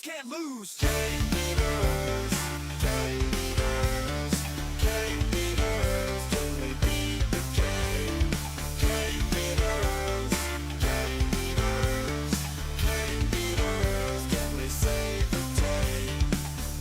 can't lose. Game beaters, game beaters, game beaters. Can they beat the game? Game beaters, game beaters, game beaters. Can they save the day?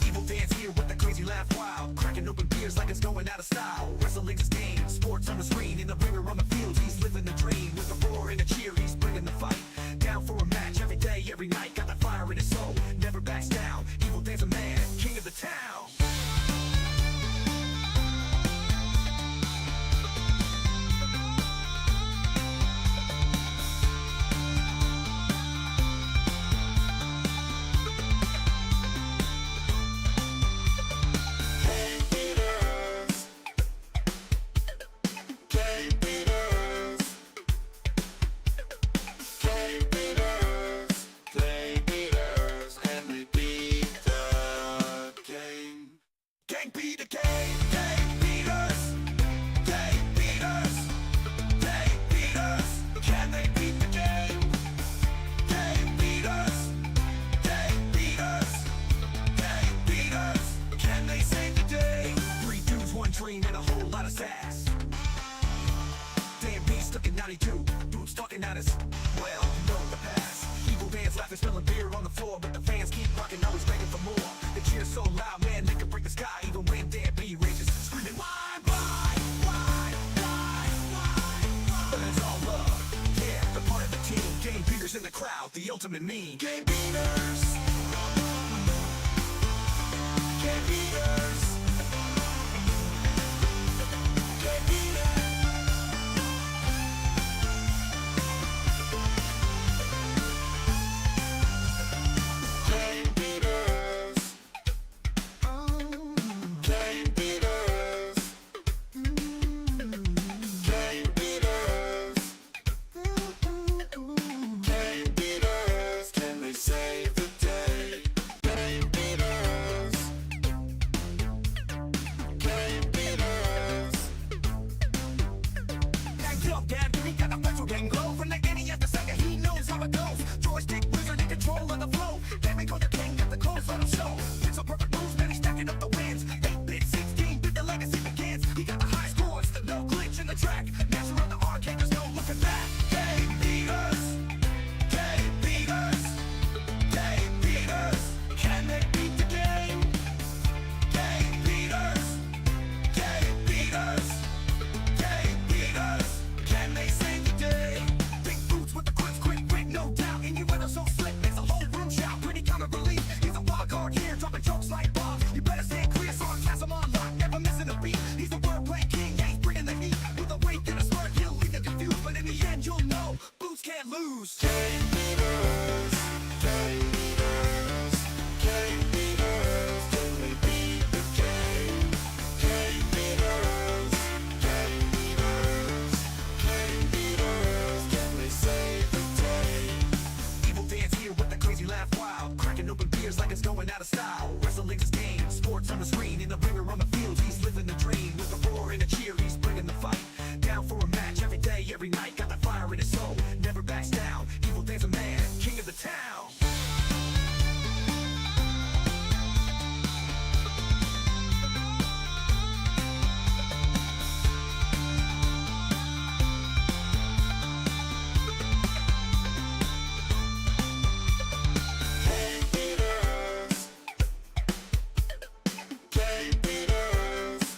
Evil dance here with the crazy laugh wild, cracking open beers like it's going out of style. Wrestling's his game, sports on the screen, in the ringer on the field. He's living the dream with a roar and a cheer. He's bringing the fight, down for a match every day, every night. Got that fire in his soul, never backs down. Evil dance a man, king of the town. Game beaters, game beaters, game beaters, game beaters. Can they beat the game? Gang beat the game, gang beaters, gang beaters, gang beaters. Can they beat the game? Gang beaters, gang beaters, gang beaters. Can they save the day? 3 dudes, 1 dream, and a whole lot of sass. Damn, me stuck in 92, boots talking at us. Well, you know the past. Evil dance, laughing, spilling beer on the floor, but the fans keep rocking, always begging for more. They cheer so loud, man, they could break the sky, even when Dan B rages, screaming, why? But it's all love, yeah, the part of the team. Game beaters in the crowd, the ultimate meme. Game beaters, game beaters, game beaters. Game beaters, game beaters, game beaters, game beaters. Can they save the day? Game beaters, game beaters. Thank you, Dad, he got the petrol game glow. From the NES to Sega, he knows how it goes. Joystick wizard in control of the flow. Damn it, go the king, got the clothes, let him show. It's a perfect moves, man, he's stacking up the wins. 8-bit, 16-bit, the legacy begins. He got the high scores, no glitch in the track. Master of the arcade, there's no looking back. Game beaters, game beaters, game beaters. Can they beat the game? Game beaters, game beaters, game beaters. Can they save the day? Big boots with the grips, quick, no doubt. And you weather so slick, makes the whole room shout. Pretty comic relief, he's a wild card here, dropping jokes like Bob. You better stand clear, sarcasm on lock, never missing a beat. He's the wordplay king, yeah, he's bringing the heat. With a wink and a smirk, he'll leave you confused, but in the end, you'll know, boots can't lose. Game beaters, game beaters, game beaters. Can they beat the game? Game beaters, game beaters, game beaters. Can they save the day? Evil dance here with the crazy laugh wild, cracking open beers like it's going out of style. Wrestling's his game, sports on the screen, in the ringer on the field. He's living the dream with a roar and a cheer. He's bringing the fight, down for a match every day, every night. Got that fire in his soul, never backs down. Evil dance a man, king of the town. Game beaters, game beaters,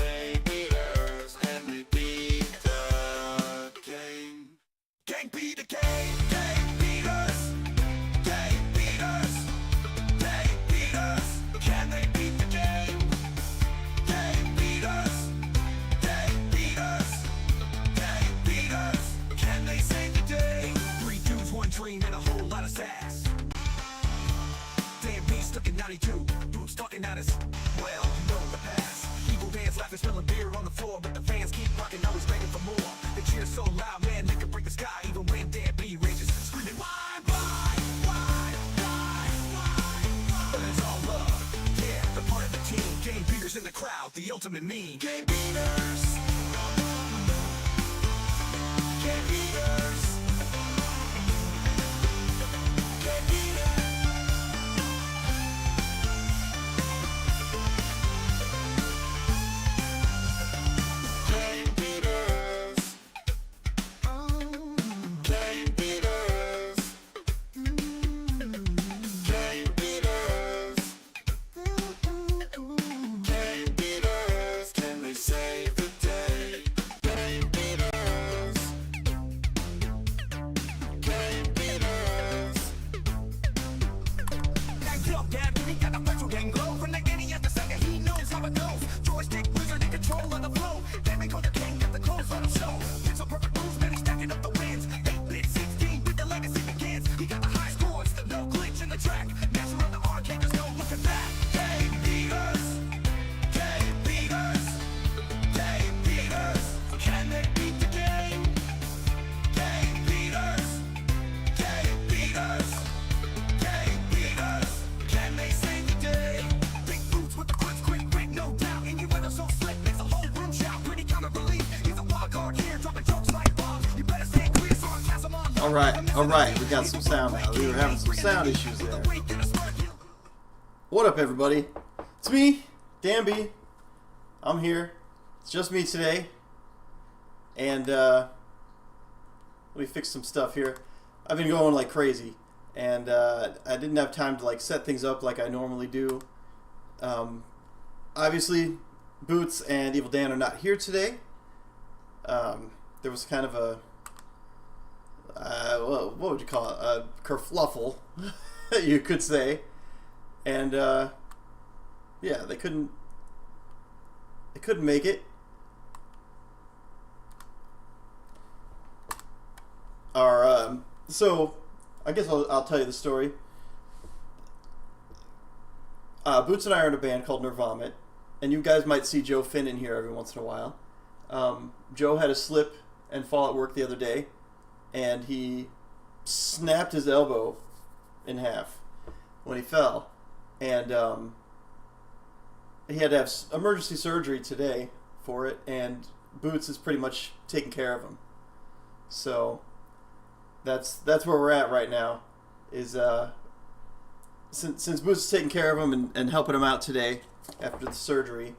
game beaters, game beaters. Can they beat the game? Gang beat the game, gang beaters, gang beaters, gang beaters. Can they beat the game? Gang beaters, gang beaters, gang beaters. Can they save the day? 3 dudes, 1 dream, and a whole lot of sass. Damn, me stuck in 92, boots talking at us. Well, you know the past. Evil dance, laughing, spilling beer on the floor, but the fans keep rocking, always begging for more. They cheer so loud, man, they could break the sky, even when Dan B rages, screaming, why? But it's all love, yeah, the part of the team. Game beaters in the crowd, the ultimate meme. Game beaters, game beaters, Alright, we got some sound now. We were having some sound issues there. What up, everybody? It's me, Danby. I'm here. It's just me today. And, let me fix some stuff here. I've been going like crazy. And, I didn't have time to, like, set things up like I normally do. Obviously, Boots and Evil Dan are not here today. There was kind of a... what would you call it? A kerfluffle, you could say. And yeah, they couldn't make it. So I guess I'll tell you the story. Boots and I are in a band called Nervomit, and you guys might see Joe Finn in here every once in a while. Joe had a slip and fall at work the other day, and he snapped his elbow in half when he fell. And he had to have emergency surgery today for it, and Boots is pretty much taking care of him. So that's where we're at right now. Is since Boots is taking care of him and helping him out today after the surgery,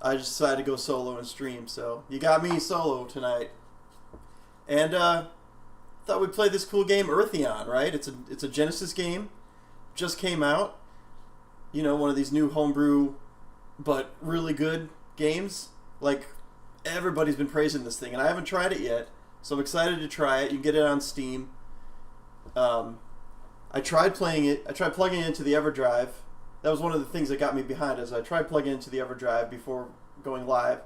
I just decided to go solo and stream. So you got me solo tonight. And thought we'd play this cool game, Earthion, right? It's a Genesis game, just came out. You know, one of these new homebrew, but really good games. Like, everybody's been praising this thing, and I haven't tried it yet, so I'm excited to try it. You can get it on Steam. I tried playing it. I tried plugging it into the EverDrive. That was one of the things that got me behind, is I tried plugging it into the EverDrive before going live.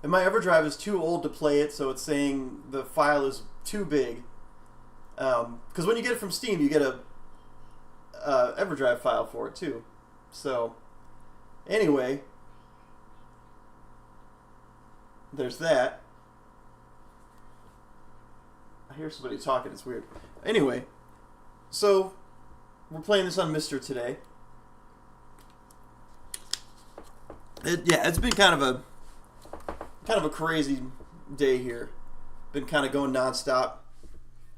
And my EverDrive is too old to play it, so it's saying the file is too big. Because when you get it from Steam, you get a EverDrive file for it too. So, anyway, there's that. I hear somebody talking, it's weird. Anyway, so we're playing this on Mister today. It's been kind of a crazy day here. Been kind of going nonstop.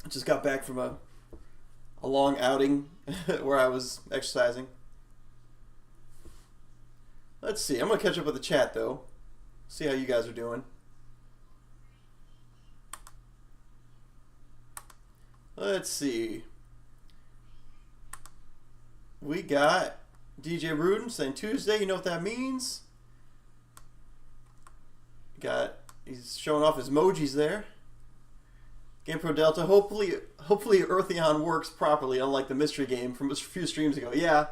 I just got back from a long outing where I was exercising. Let's see. I'm going to catch up with the chat, though. See how you guys are doing. Let's see. We got DJ Rudin saying Tuesday. You know what that means? He's showing off his emojis there. GamePro Delta. Hopefully Earthion works properly, unlike the mystery game from a few streams ago. Yeah.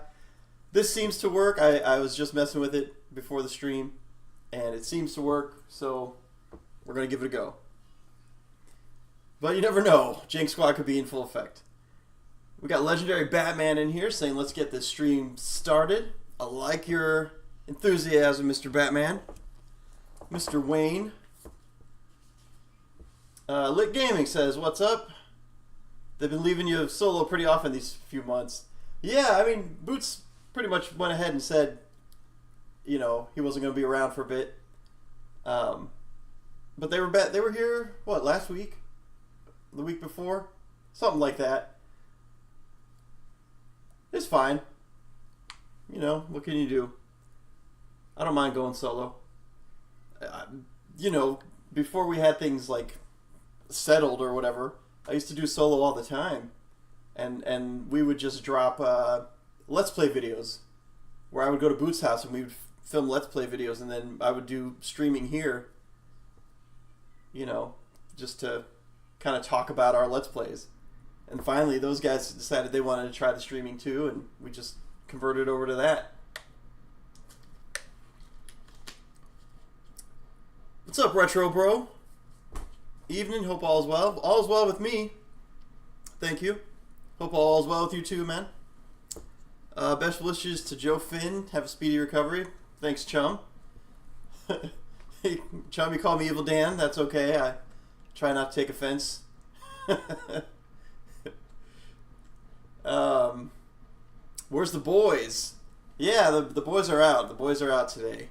This seems to work. I was just messing with it before the stream, and it seems to work, so we're going to give it a go. But you never know. Jinx Squad could be in full effect. We got Legendary Batman in here saying, let's get this stream started. I like your enthusiasm, Mr. Batman. Mr. Wayne. Lit Gaming says, what's up? They've been leaving you solo pretty often these few months. Yeah, I mean, Boots pretty much went ahead and said, you know, he wasn't going to be around for a bit. But they were here, what, last week? The week before? Something like that. It's fine. You know, what can you do? I don't mind going solo. You know, before we had things like settled or whatever, I used to do solo all the time. And we would just drop Let's Play videos, where I would go to Boots' house and we would film Let's Play videos, and then I would do streaming here, you know, just to kind of talk about our Let's Plays. And finally, those guys decided they wanted to try the streaming too, and we just converted over to that. What's up, Retro Bro? Evening, hope all is well. All is well with me. Thank you. Hope all is well with you too, man. Best wishes to Joe Finn. Have a speedy recovery. Thanks, Chum. Hey, Chum, you call me Evil Dan. That's okay. I try not to take offense. Where's the boys? Yeah, the boys are out. The boys are out today.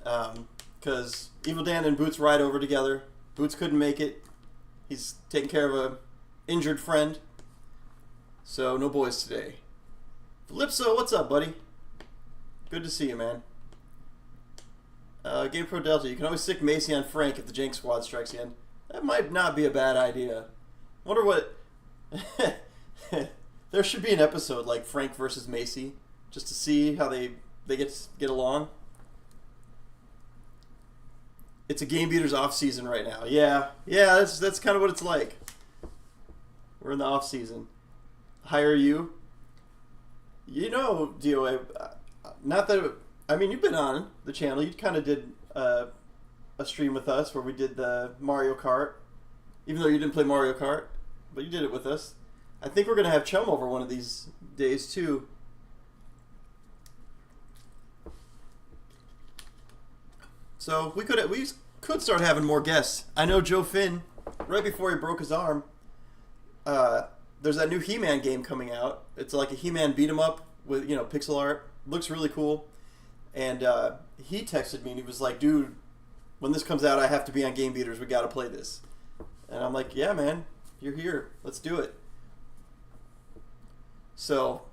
Because Evil Dan and Boots ride over together. Boots couldn't make it. He's taking care of a injured friend. So no boys today. Calypso, what's up, buddy? Good to see you, man. Game Pro Delta, you can always stick Macy on Frank if the Jank Squad strikes again. That might not be a bad idea. Wonder what... There should be an episode like Frank versus Macy, just to see how they get along. It's a Game Beaters off season right now. Yeah, that's kind of what it's like. We're in the off season. Hire you. You know, DOA. Not that I mean, you've been on the channel. You kind of did a stream with us where we did the Mario Kart, even though you didn't play Mario Kart, but you did it with us. I think we're gonna have Chum over one of these days too. So we could start having more guests. I know Joe Finn, right before he broke his arm, there's that new He-Man game coming out. It's like a He-Man beat 'em up with, pixel art. Looks really cool. And he texted me and he was like, dude, when this comes out, I have to be on Game Beaters. We got to play this. And I'm like, yeah, man, you're here. Let's do it. So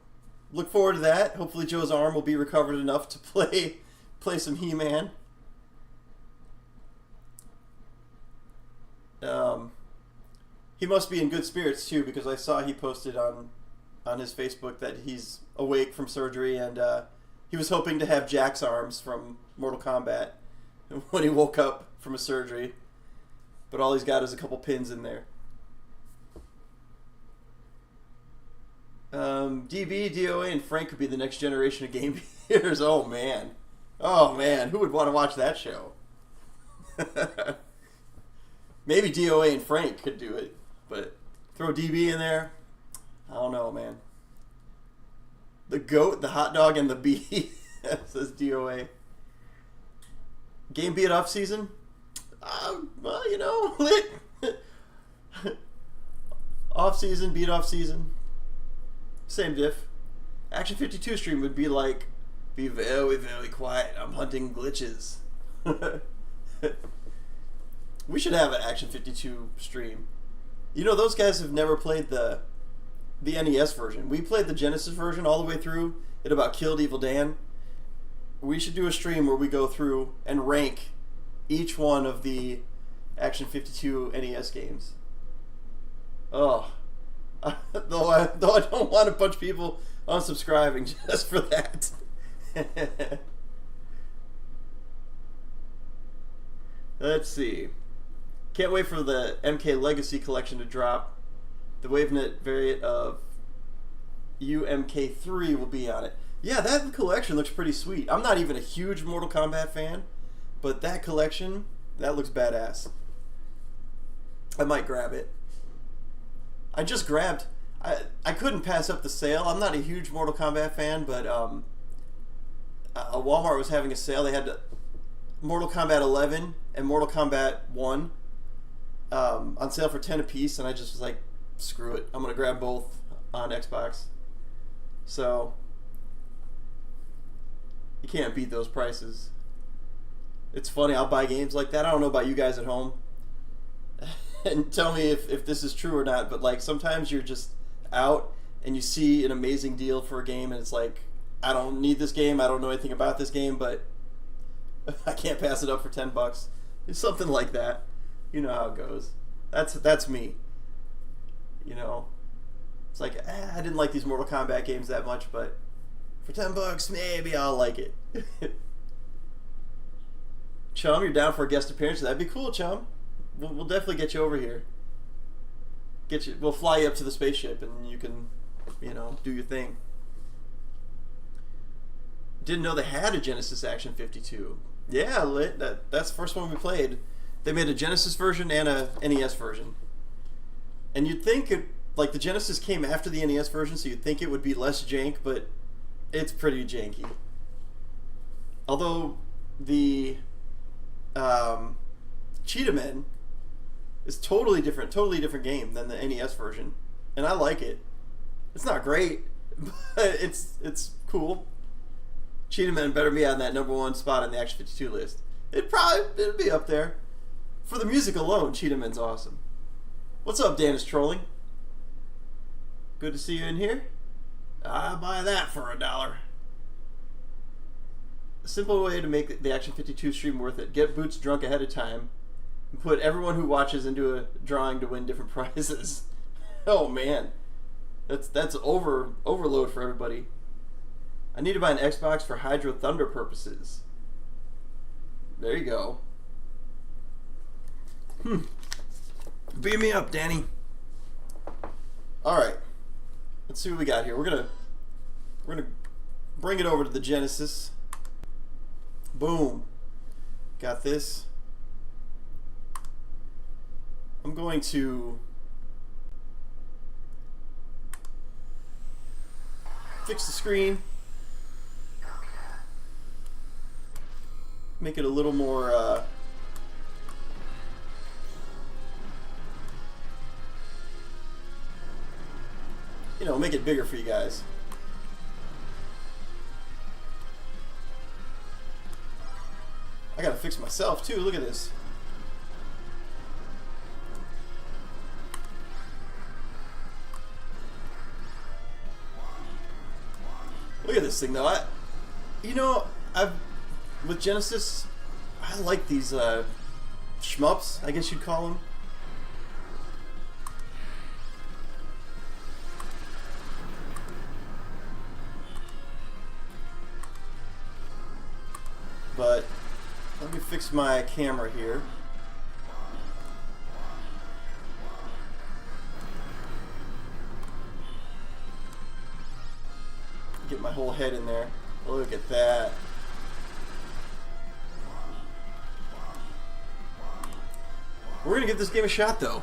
look forward to that. Hopefully Joe's arm will be recovered enough to play some He-Man. He must be in good spirits too, because I saw he posted on his Facebook that he's awake from surgery, and he was hoping to have Jack's arms from Mortal Kombat when he woke up from a surgery, but all he's got is a couple pins in there. DB, DOA, and Frank could be the next generation of Game Beaters. Oh man, who would want to watch that show? Maybe DOA and Frank could do it, but throw DB in there, I don't know, man. The goat, the hot dog, and the bee, says DOA. Game Beat off season? Well, off season, beat off season. Same diff. Action 52 stream would be like, be very, very quiet. I'm hunting glitches. We should have an Action 52 stream. Those guys have never played the NES version. We played the Genesis version all the way through. It about killed Evil Dan. We should do a stream where we go through and rank each one of the Action 52 NES games. Oh. Though I don't want a bunch of people unsubscribing just for that. Let's see. Can't wait for the MK Legacy collection to drop. The WaveNet variant of UMK3 will be on it. Yeah, that collection looks pretty sweet. I'm not even a huge Mortal Kombat fan, but that collection, that looks badass. I might grab it. I just grabbed... I couldn't pass up the sale. I'm not a huge Mortal Kombat fan, but Walmart was having a sale. They had Mortal Kombat 11 and Mortal Kombat 1 on sale for 10 apiece, and I just was like, screw it. I'm going to grab both on Xbox. So, you can't beat those prices. It's funny, I'll buy games like that. I don't know about you guys at home. And tell me if this is true or not, but like sometimes you're just out and you see an amazing deal for a game and it's like, I don't need this game, I don't know anything about this game, but I can't pass it up for $10. It's something like that. You know how it goes. That's me. It's like, I didn't like these Mortal Kombat games that much, but for $10, maybe I'll like it. Chum, you're down for a guest appearance? That'd be cool, Chum. We'll definitely get you over here. We'll fly you up to the spaceship and you can, do your thing. Didn't know they had a Genesis Action 52. Yeah, that's the first one we played. They made a Genesis version and a NES version. And you'd think the Genesis came after the NES version, so you'd think it would be less jank, but it's pretty janky. Although the Cheetah Men is totally different game than the NES version, and I like it. It's not great, but it's cool. Cheetah Men better be on that #1 spot on the Action 52 list. It'd be up there. For the music alone, Cheetah Men's awesome. What's up, Dan is trolling? Good to see you in here. I'll buy that for $1. A simple way to make the Action 52 stream worth it. Get Boots drunk ahead of time and put everyone who watches into a drawing to win different prizes. Oh man. That's overload for everybody. I need to buy an Xbox for Hydro Thunder purposes. There you go. Beam me up, Danny. Alright. Let's see what we got here. We're gonna bring it over to the Genesis. Boom. Got this. I'm going to fix the screen. Make it a little more make it bigger for you guys. I gotta fix myself too. Look at this. Look at this thing though. With Genesis, I like these shmups, I guess you'd call them. But let me fix my camera here. Get my whole head in there. Look at that. We're gonna give this game a shot though.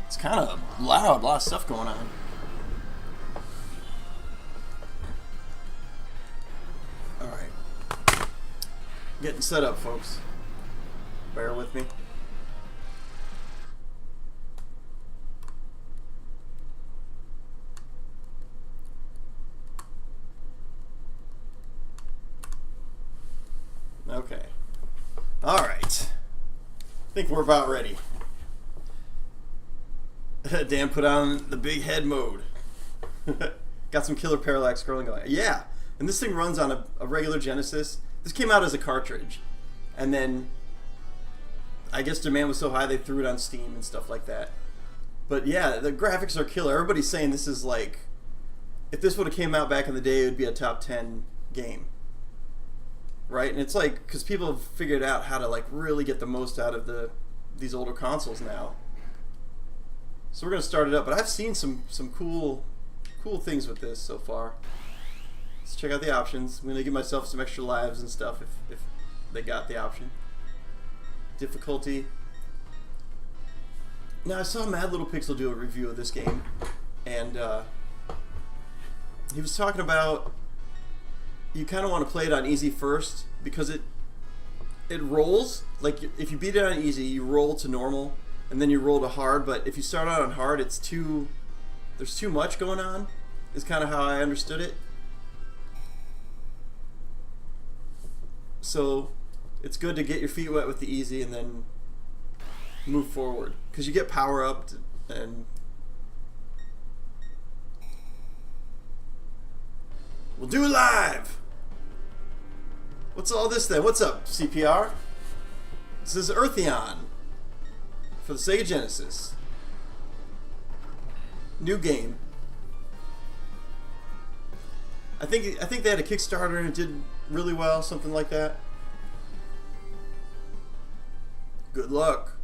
It's kind of loud, a lot of stuff going on. Alright. Getting set up, folks. Bear with me. Okay. Alright. I think we're about ready. Dan put on the big head mode. Got some killer parallax scrolling going. Yeah. And this thing runs on a regular Genesis. This came out as a cartridge. And then I guess demand was so high they threw it on Steam and stuff like that. But yeah, the graphics are killer. Everybody's saying this is like, if this would have came out back in the day, it would be a top 10 game. Right? And it's like, because people have figured out how to like really get the most out of these older consoles now. So we're going to start it up. But I've seen some cool things with this so far. Let's check out the options. I'm going to give myself some extra lives and stuff if they got the option. Difficulty. Now I saw Mad Little Pixel do a review of this game. And he was talking about you kind of want to play it on easy first because it rolls. Like if you beat it on easy, you roll to normal and then you roll to hard. But if you start out on hard, there's too much going on. Is kind of how I understood it. So it's good to get your feet wet with the easy and then move forward because you get power up and we'll do it live. What's all this then? What's up, CPR? This is Earthion for the Sega Genesis. New game. I think they had a Kickstarter and it did really well, something like that. Good luck.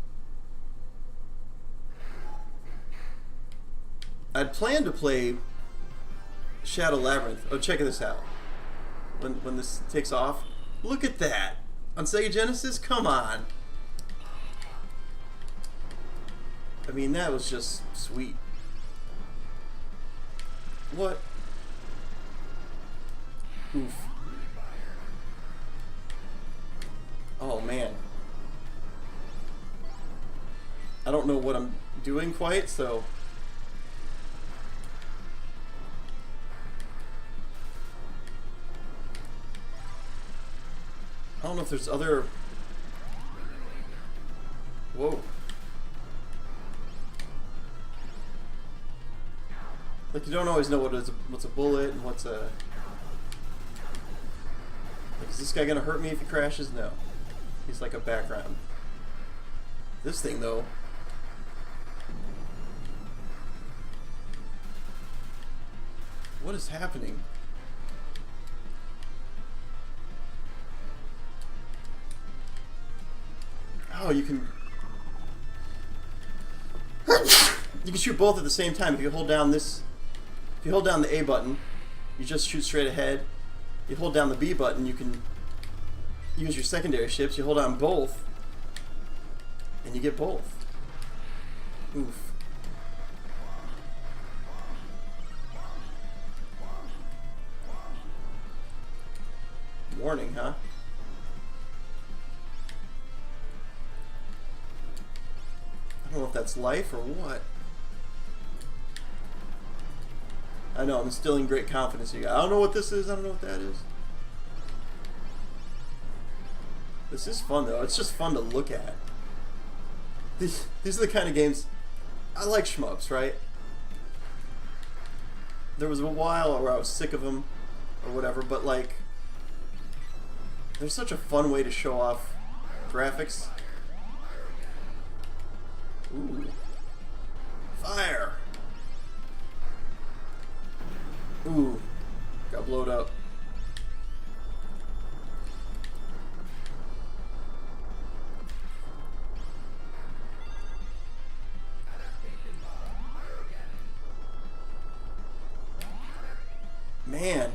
I'd planned to play Shadow Labyrinth. Oh, check this out. When this takes off, look at that on Sega Genesis. Come on. I mean, that was just sweet. What? Oof. Oh man. I don't know what I'm doing quite, so I don't know if there's other... Whoa. Like, you don't always know what's a bullet and what's a... Like, is this guy gonna hurt me if he crashes? No. He's like a background. This thing, though... What is happening? Oh, you can... You can shoot both at the same time. If you hold down this... If you hold down the A button, you just shoot straight ahead. You hold down the B button, you can use your secondary ships. You hold down both, and you get both. Oof. Warning, huh? I don't know if that's life or what. I know, I'm instilling great confidence in you guys. I don't know what this is. I don't know what that is. This is fun, though. It's just fun to look at. These are the kind of games... I like shmups, right? There was a while where I was sick of them, or whatever, but, like... There's such a fun way to show off graphics. Ooh. Fire! Ooh. Got blowed up. Man.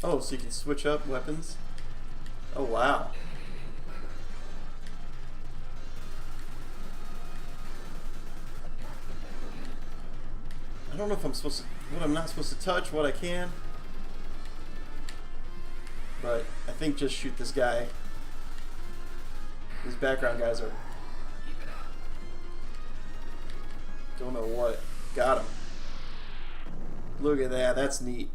Oh, so you can switch up weapons? Oh, wow. I don't know if I'm supposed to... What I'm not supposed to touch, what I can. But I think just shoot this guy. These background guys are... Don't know what. Got him. Look at that. That's neat.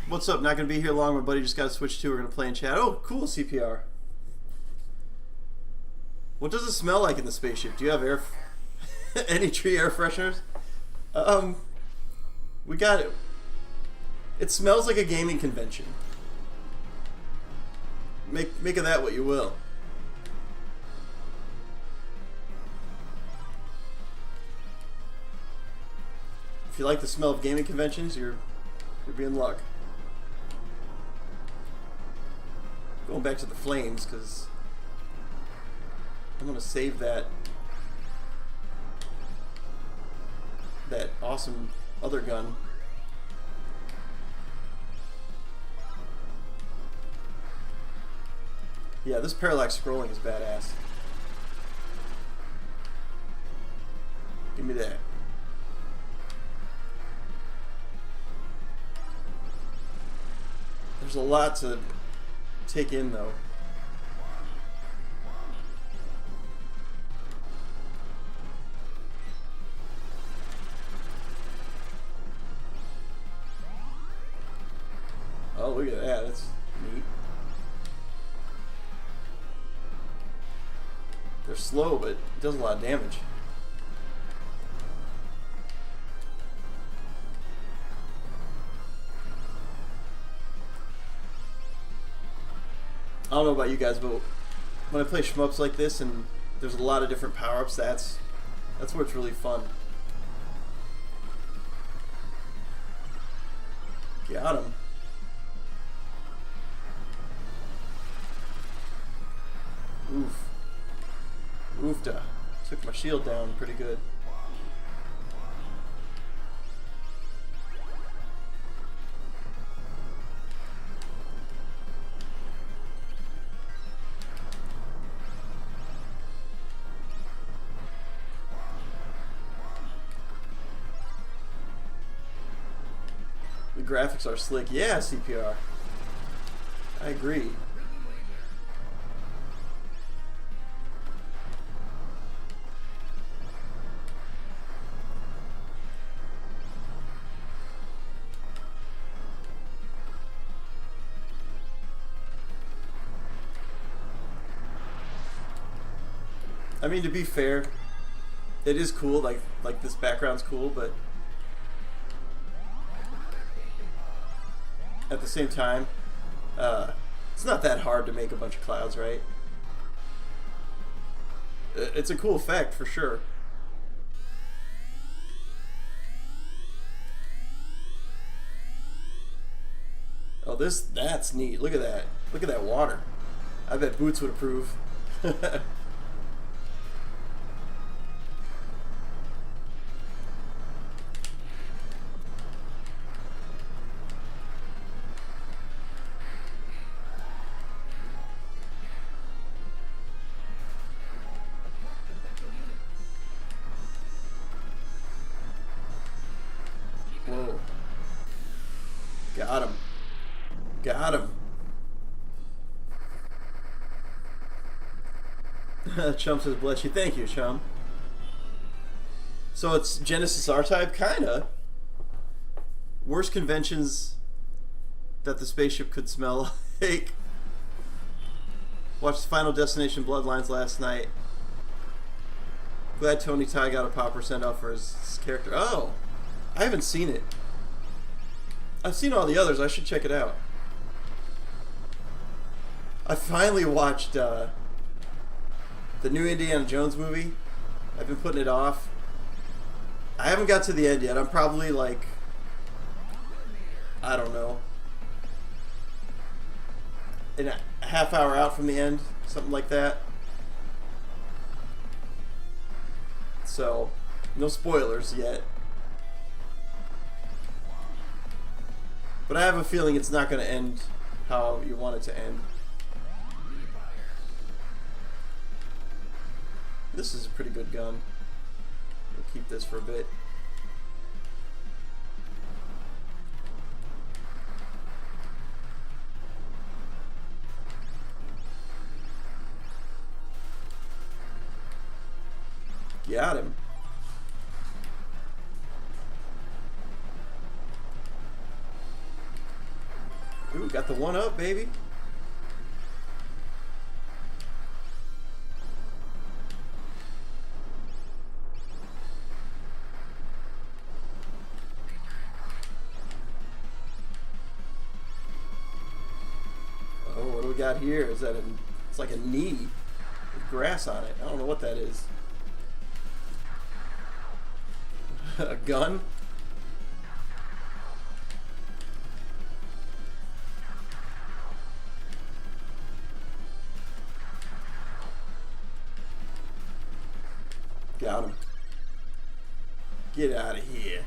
What's up? Not gonna be here long. My buddy just got to switch to. We're gonna play in chat. Oh, cool, CPR. What does it smell like in the spaceship? Do you have air... any tree air fresheners? We got it. It smells like a gaming convention. Make of that what you will. If you like the smell of gaming conventions, you're in luck. Going back to the flames, because I'm gonna save that awesome other gun. Yeah, this parallax scrolling is badass. Give me that. There's a lot to take in, though. Oh, look at that. That's neat. They're slow, but it does a lot of damage. I don't know about you guys, but when I play shmups like this and there's a lot of different power-ups, that's where it's really fun. Got him. Oof. Oofda. Took my shield down pretty good. The graphics are slick. Yeah, CPR. I agree. I mean, to be fair, it is cool. Like this background's cool, but at the same time, it's not that hard to make a bunch of clouds, right? It's a cool effect for sure. Oh, that's neat. Look at that. Look at that water. I bet Boots would approve. Whoa. Got him. Got him. Chum says, bless you. Thank you, Chum. So it's Genesis R-Type? Kinda. Worst conventions that the spaceship could smell like. Watched Final Destination Bloodlines last night. Glad Tony Ty got a popper send off for his character. Oh! I haven't seen it. I've seen all the others. I should check it out. I finally watched the new Indiana Jones movie. I've been putting it off. I haven't got to the end yet. I'm probably like, I don't know, in a half hour out from the end, something like that. So, no spoilers yet. But I have a feeling it's not going to end how you want it to end. This is a pretty good gun. We'll keep this for a bit. Got him. Ooh, got the one up, baby. Oh, what do we got here? Is that it's like a knee with grass on it. I don't know what that is. A gun? Got him. Get out of here.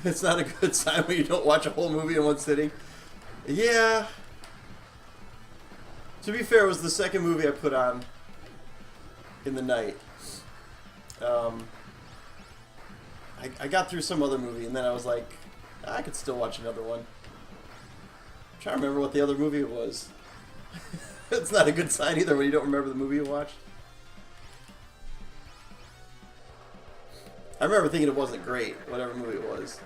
It's not a good sign when you don't watch a whole movie in one sitting. Yeah. To be fair, it was the second movie I put on in the night. I got through some other movie, and then I was like, I could still watch another one. I'm trying to remember what the other movie was. It's not a good sign either when you don't remember the movie you watched. I remember thinking it wasn't great, whatever movie it was.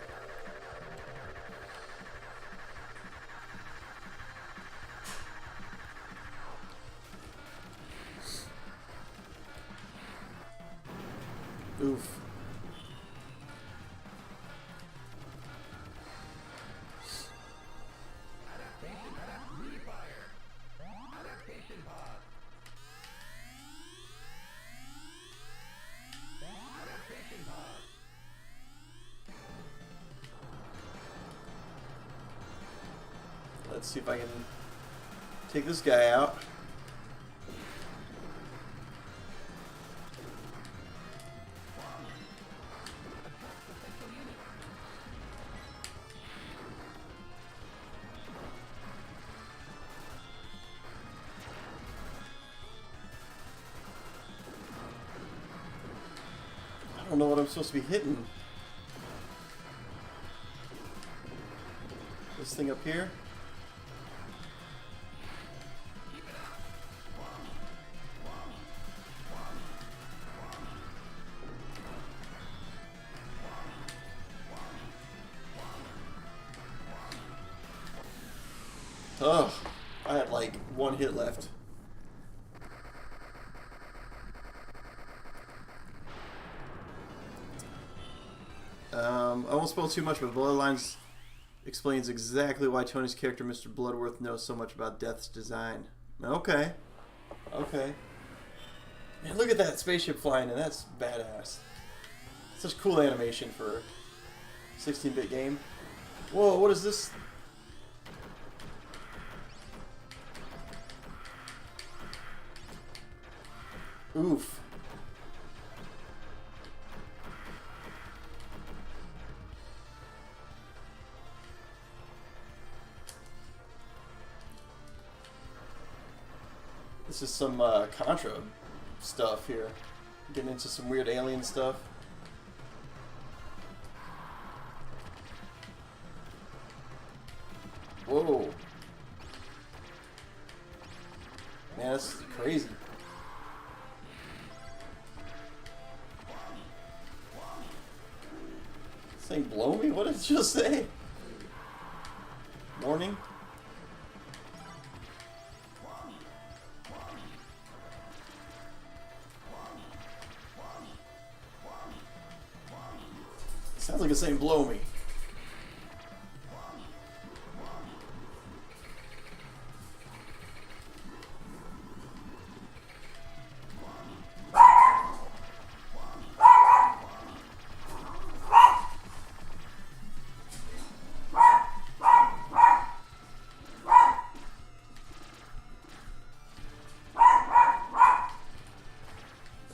Oof. Let's see if I can take this guy out. I don't know what I'm supposed to be hitting. This thing up here? Ugh. I had like one hit left. I won't spoil too much, but Bloodlines explains exactly why Tony's character, Mr. Bloodworth, knows so much about Death's design. Okay. Okay. Man, look at that spaceship flying in. That's badass. Such cool animation for a 16-bit game. Whoa, what is this? Oof. This is some Contra stuff here. Getting into some weird alien stuff. Whoa. Man, this is crazy. This thing blow me? What did it just say? Warning? Sounds like it's saying blow me.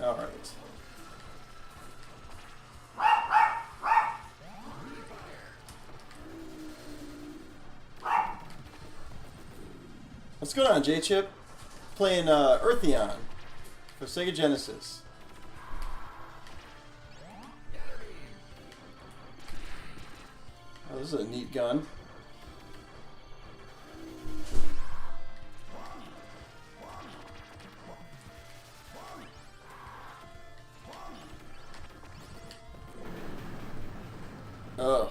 Alright. What's going on, J-Chip? Playing Earthion for Sega Genesis. Oh, this is a neat gun. Ugh.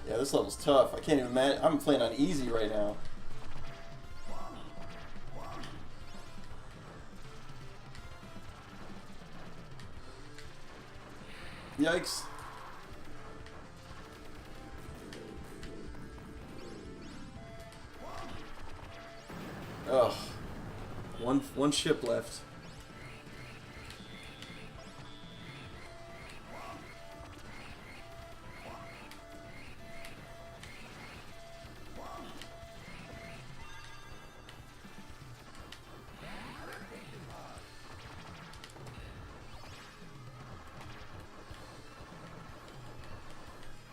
Yeah, this level's tough. I can't even imagine. I'm playing on easy right now. Yikes. Ugh. One ship left.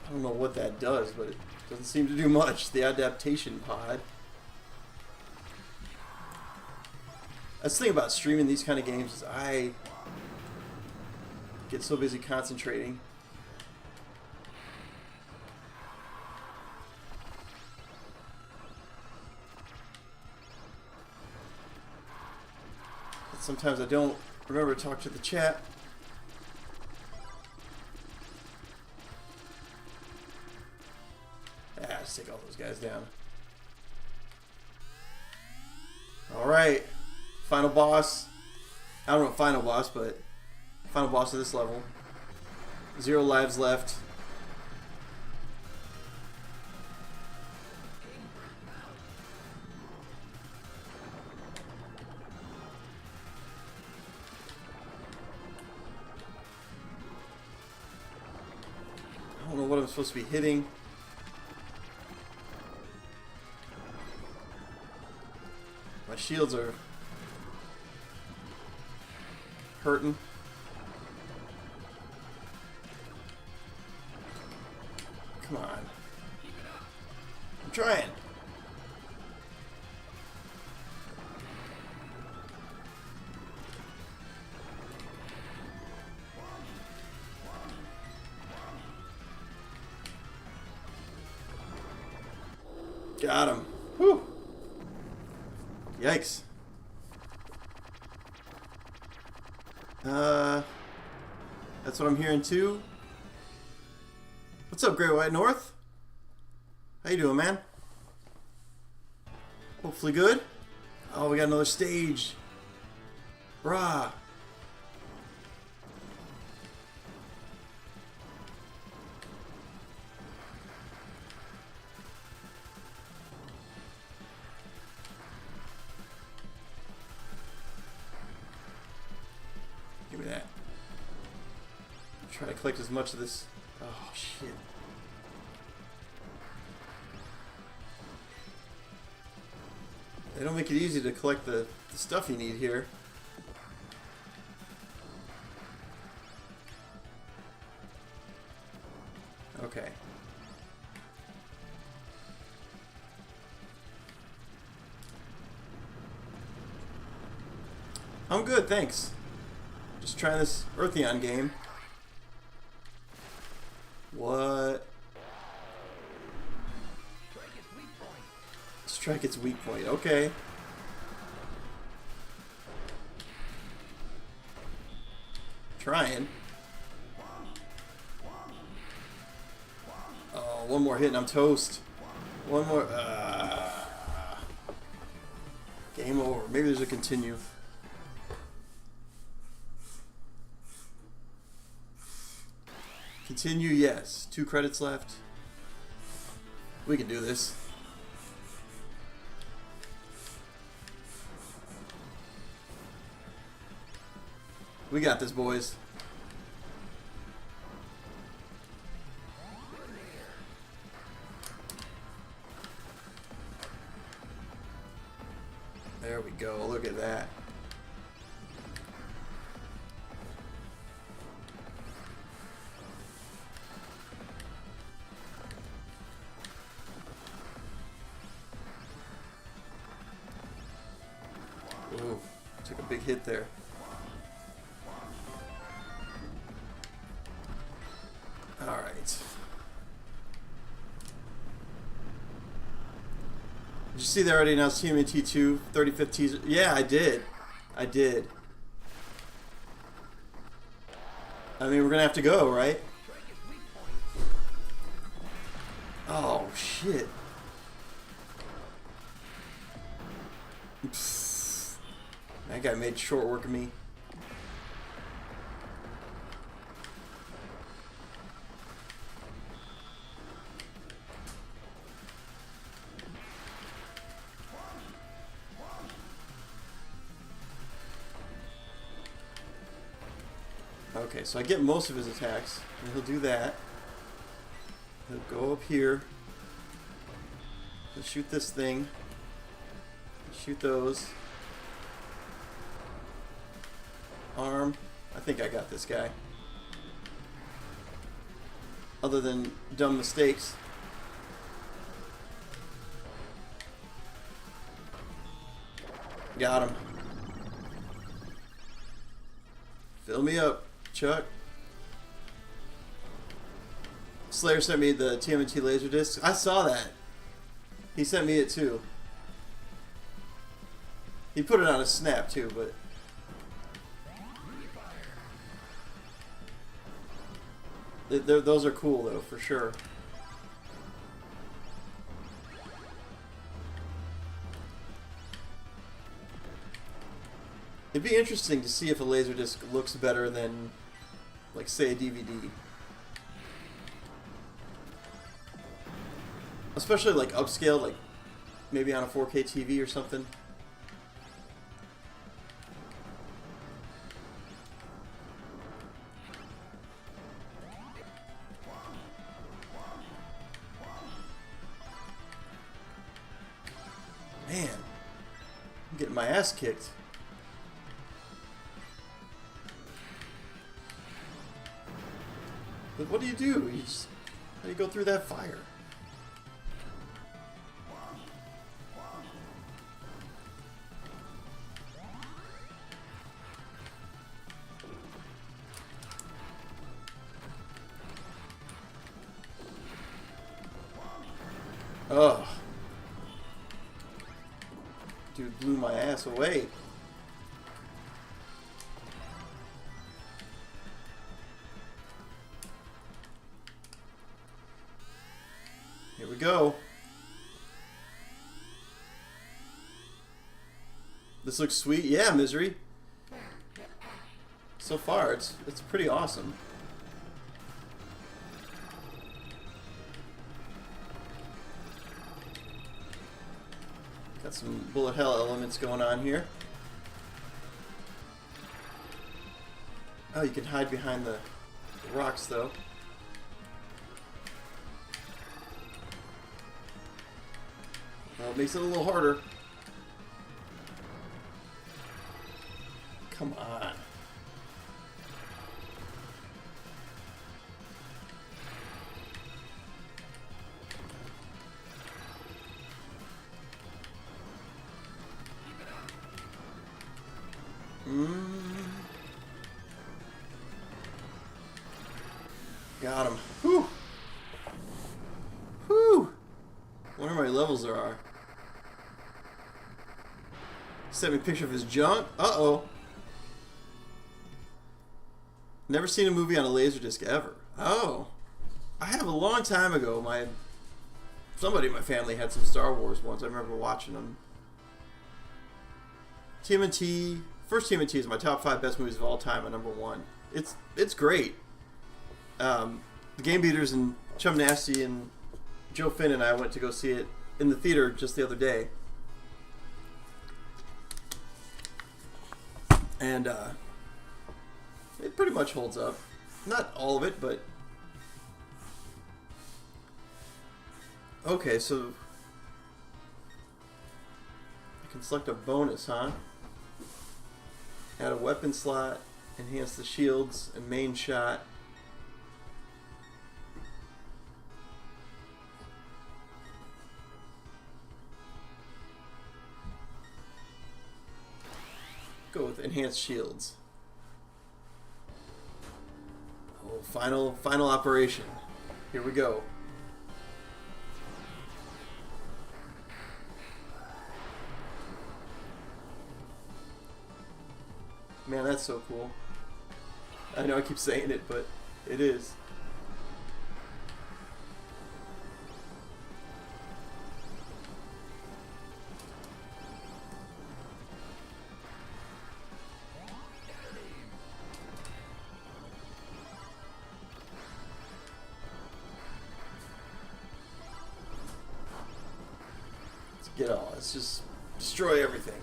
I don't know what that does, but it doesn't seem to do much. The adaptation pod. That's the thing about streaming these kind of games is I get so busy concentrating. That sometimes I don't remember to talk to the chat. Let's take all those guys down. Alright. Final boss. I don't know final boss, but final boss of this level. 0 lives left. I don't know what I'm supposed to be hitting. My shields are hurting. Come on. I'm trying. Got him. Whew. Yikes. That's what I'm hearing too. What's up, Great White North? How you doing, man? Hopefully good. Oh, we got another stage. Brah. Give me that. Try to collect as much of this. Oh, shit. They don't make it easy to collect the stuff you need here. Okay. I'm good, thanks. Just trying this Earthion game. What? Strike its weak point. Okay. Trying. Oh, one more hit and I'm toast. One more. Game over. Maybe there's a continue. Continue, yes. 2 credits left. We can do this. We got this, boys. There we go. Look at that. Ooh, took a big hit there. Alright. Did you see they already announced TMNT 2 35th teaser? Yeah, I did. I did. I mean, we're gonna have to go, right? Oh, shit. Pfft. That guy made short work of me. Okay, so I get most of his attacks, and he'll do that. He'll go up here. He'll shoot this thing. Shoot those. Arm. I think I got this guy. Other than dumb mistakes. Got him. Fill me up, Chuck. Slayer sent me the TMNT laser disc. I saw that. He sent me it too. He put it on a snap too, but those are cool though, for sure. It'd be interesting to see if a laserdisc looks better than, like, say, a DVD. Especially, like, upscale, like, maybe on a 4K TV or something. Man, I'm getting my ass kicked. But what do? You just, how do you go through that fire? Ugh. Dude blew my ass away. Here we go. This looks sweet. Yeah, Misery. So far, it's pretty awesome. Got some bullet hell elements going on here. Oh, you can hide behind the rocks, though. Well, it makes it a little harder. Come on. Got him. Whew. Whew. Wonder how many levels there are. Sent me a picture of his junk. Uh-oh. Never seen a movie on a Laserdisc ever. Oh. I have a long time ago. Somebody in my family had some Star Wars ones. I remember watching them. TMNT. First TMNT is my top 5 best movies of all time at number 1. It's great. The Game Beaters and Chum Nasty and Joe Finn and I went to go see it in the theater just the other day. And it pretty much holds up. Not all of it, but... Okay, so... I can select a bonus, huh? Add a weapon slot, enhance the shields, and main shot. Go with enhanced shields. Oh, final operation. Here we go. Man, that's so cool. I know I keep saying it, but it is. Let's just destroy everything.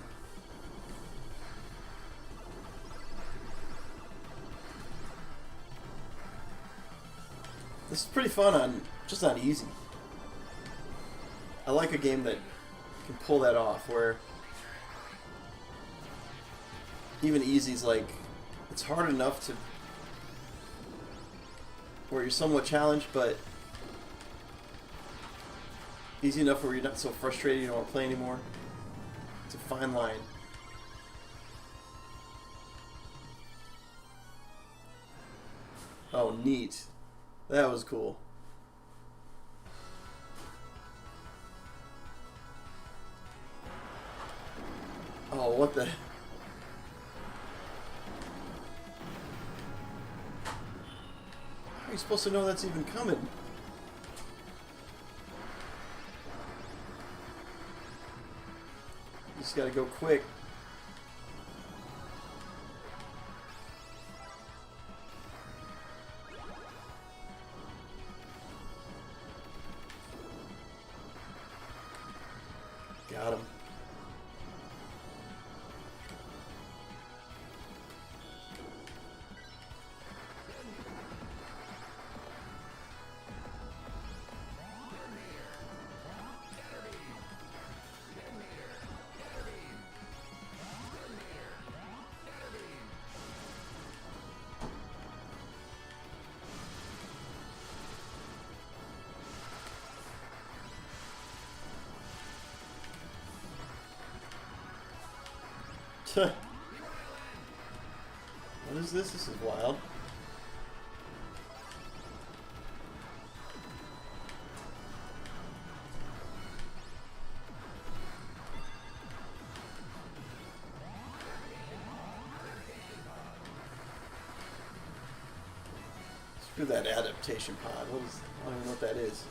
This is pretty fun just on easy. I like a game that can pull that off, where even easy's like, it's hard enough to where you're somewhat challenged, but easy enough where you're not so frustrated you don't want to play anymore. It's a fine line. Oh, neat. That was cool. Oh, what the... How are you supposed to know that's even coming? You just gotta go quick. Got him. What is this? This is wild. Let's do that adaptation pod. I don't even know what that is.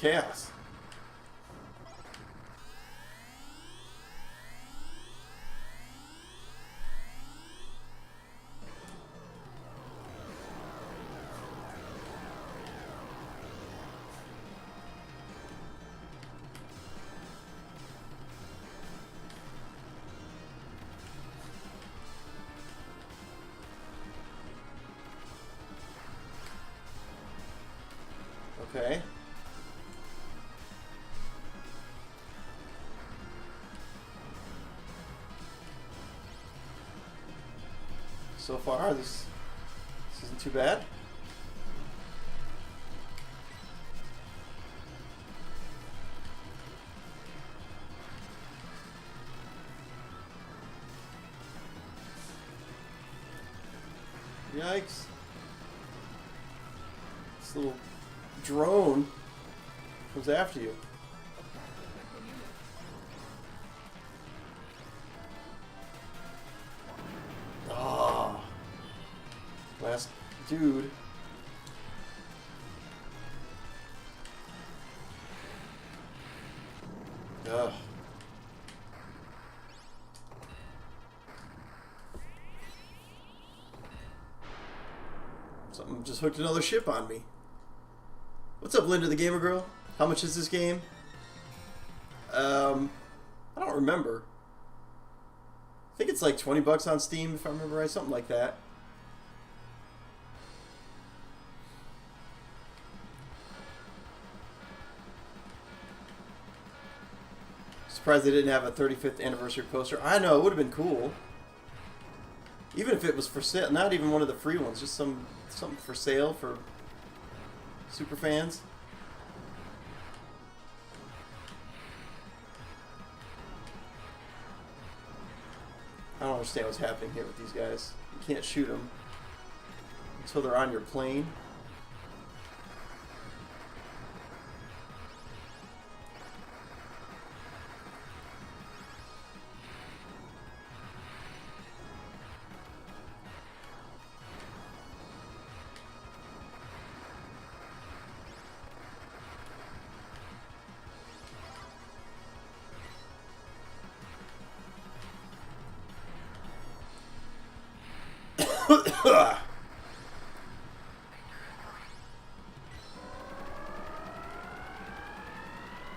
chaos. Okay. So far, this isn't too bad. Yikes. This little drone comes after you. Ah, last dude. Ugh. Something just hooked another ship on me. What's up, Linda the Gamer Girl? How much is this game? I don't remember. I think it's like 20 bucks on Steam, if I remember right, something like that. Surprised they didn't have a 35th anniversary poster. I know, it would have been cool. Even if it was for sale, not even one of the free ones, just something for sale for super fans. I don't understand what's happening here with these guys. You can't shoot them until they're on your plane.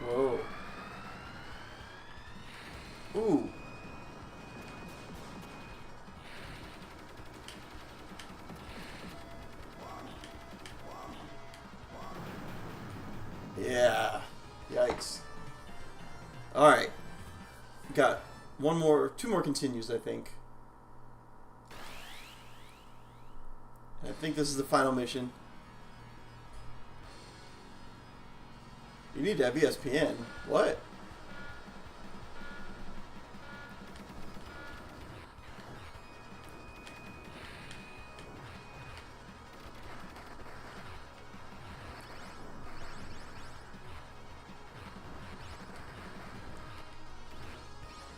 Whoa. Ooh. Yeah. Yikes. Alright. Got two more continues, I think. I think this is the final mission. You need to have ESPN. What?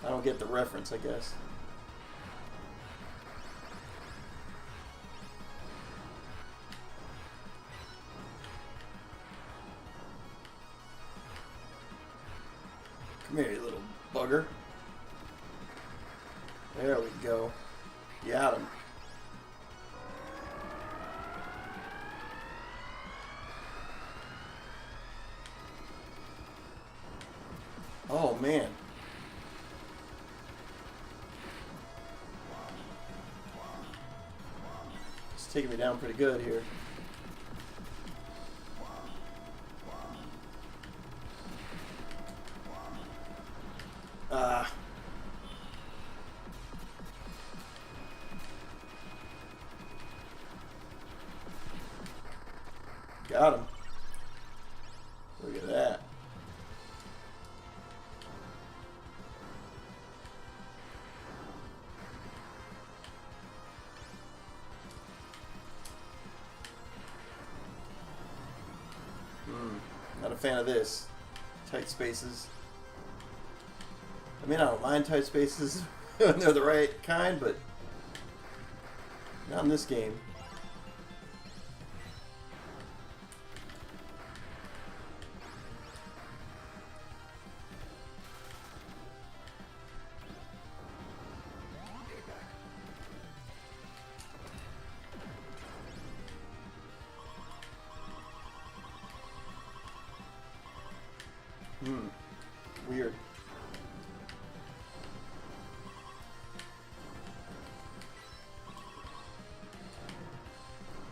I don't get the reference, I guess. Come here, you little bugger. There we go. Got him. Oh, man. It's taking me down pretty good here. Got him. Look at that. Not a fan of this. Tight spaces. I mean, I don't mind tight spaces when they're the right kind, but not in this game.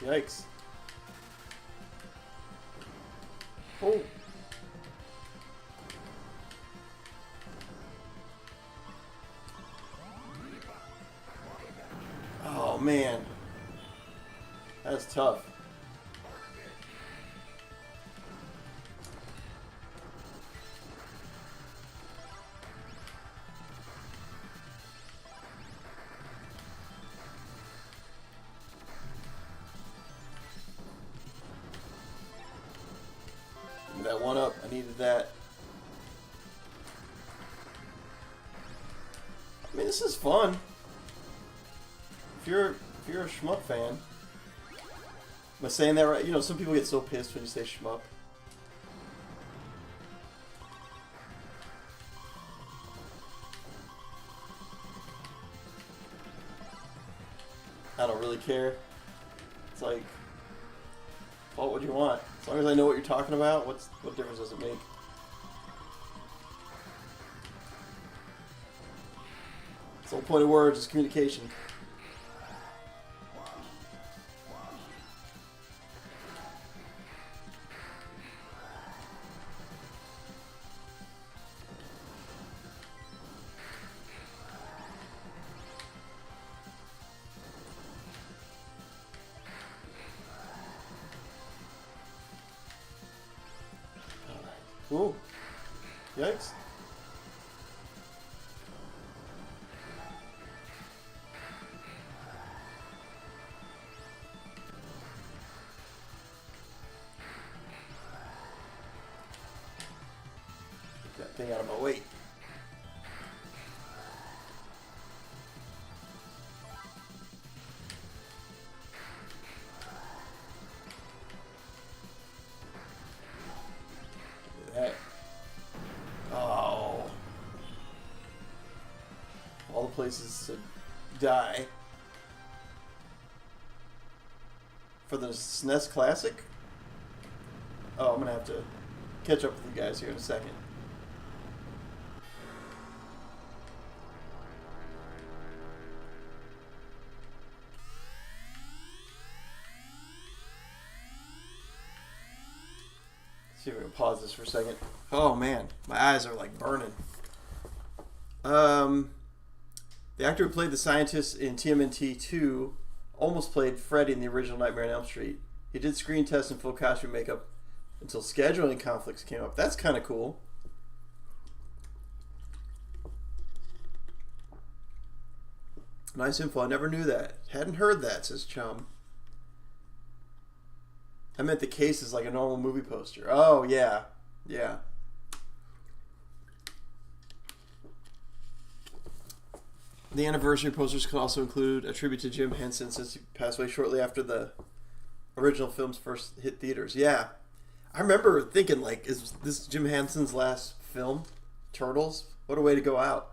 Yikes. Oh. Oh, man. That's tough. That one up. I needed that. I mean, this is fun. If you're a shmup fan. Am I saying that right? You know, some people get so pissed when you say shmup. I don't really care. It's like, call it what you want. As long as I know what you're talking about, what difference does it make? It's the whole point of words is communication. Ooh. Yikes. Get that thing out of my way. Oh. All the places to die. For the SNES Classic? Oh, I'm gonna have to catch up with you guys here in a second. See if we can pause this for a second. Oh man, my eyes are like burning. The actor who played the scientist in TMNT 2 almost played Freddy in the original Nightmare on Elm Street. He did screen tests and full costume makeup until scheduling conflicts came up. That's kind of cool. Nice info. I never knew that. Hadn't heard that, says Chum. I meant the case is like a normal movie poster. Oh, yeah. Yeah. The anniversary posters could also include a tribute to Jim Henson since he passed away shortly after the original film's first hit theaters. Yeah. I remember thinking, like, is this Jim Henson's last film? Turtles? What a way to go out.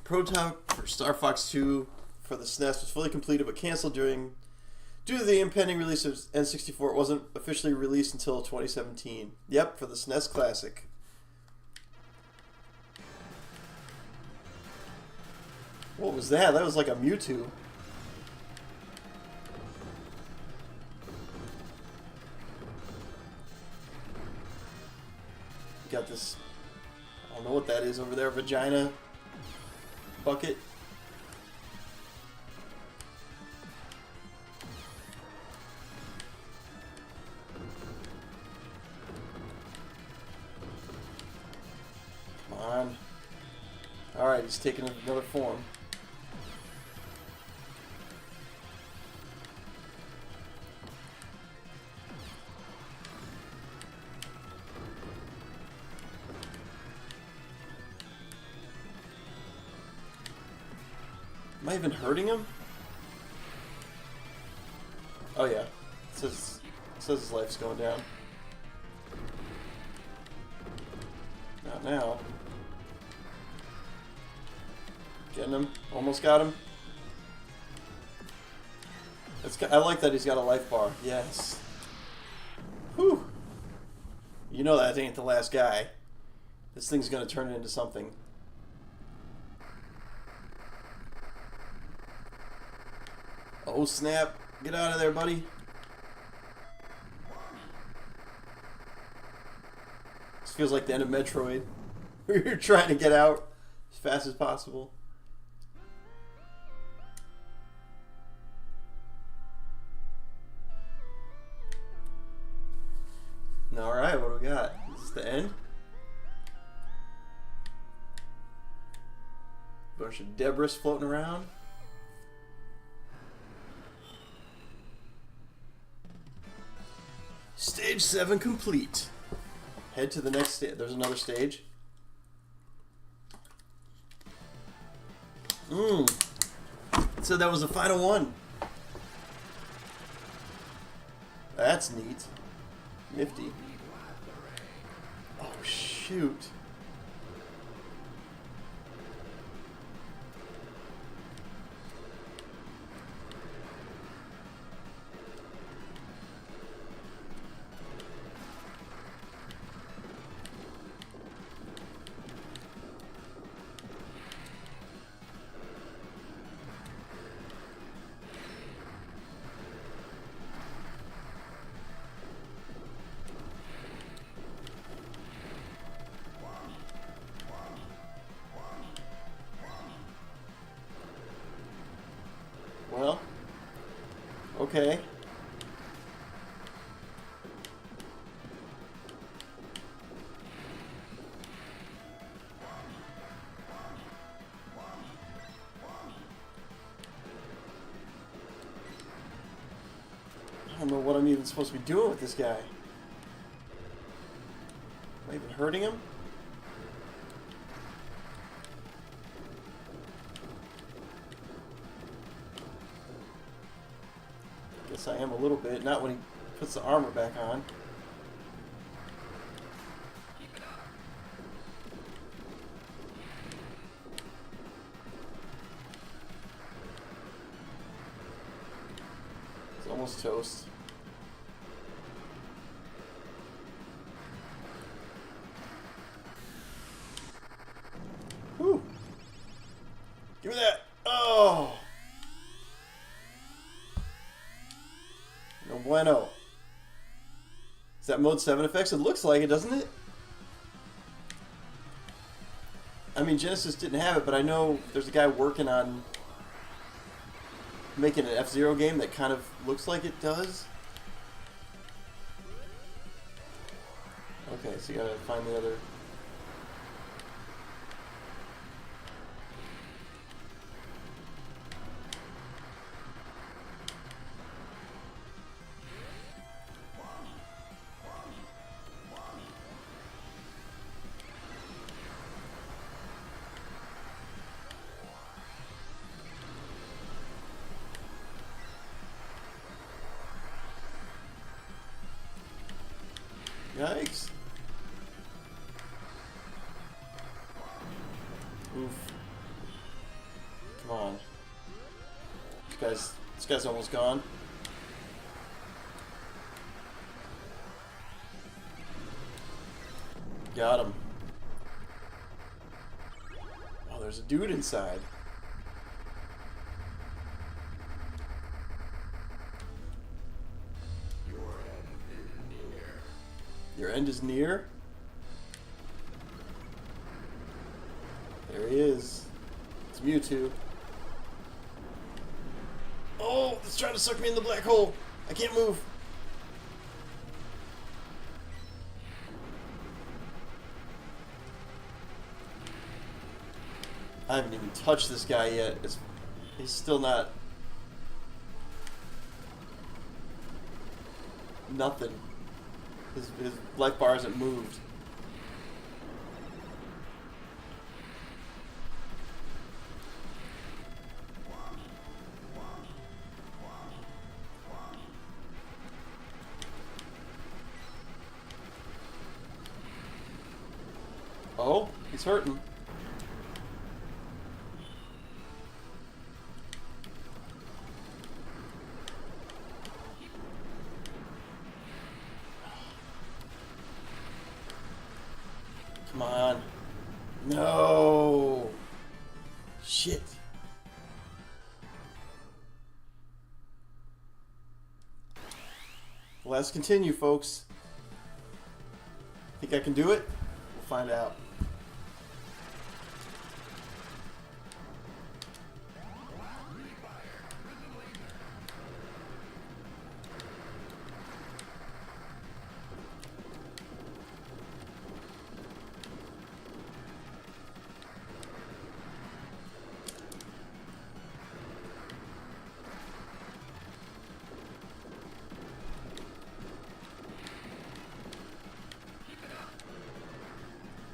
Prototype for Star Fox 2 for the SNES was fully completed but canceled due to the impending release of N64. It wasn't officially released until 2017. Yep, for the SNES Classic. What was that? That was like a Mewtwo. Got this, I don't know what that is over there, vagina bucket. Come on. Alright, he's taking another form. Am I even hurting him? Oh yeah. It says his life's going down. Not now. Getting him. Almost got him. I like that he's got a life bar. Yes. Whew. You know that ain't the last guy. This thing's gonna turn into something. Oh snap! Get out of there, buddy. This feels like the end of Metroid. You're trying to get out as fast as possible. Alright, what do we got? Is this the end? Bunch of debris floating around. Stage 7 complete. Head to the next stage. There's another stage. So that was the final one. That's neat. Nifty. Oh, shoot. Well, okay. I don't know what I'm even supposed to be doing with this guy. Am I even hurting him? Guess I am a little bit. Not when he puts the armor back on. It's almost toast. Whew. Give me that. Oh. No bueno. Is that mode 7 effects? It looks like it, doesn't it? I mean, Genesis didn't have it, but I know there's a guy working on making an F-Zero game that kind of looks like it does. Okay, so you gotta find the other... Yikes. Oof. Come on. This guy's almost gone. Got him. Oh, there's a dude inside. Your end is near. There he is. It's Mewtwo. Oh, it's trying to suck me in the black hole. I can't move. I haven't even touched this guy yet. He's still not... Nothing. His life bar hasn't moved. Oh, he's hurting. Come on. No. Shit. Let's continue, folks. Think I can do it? We'll find out.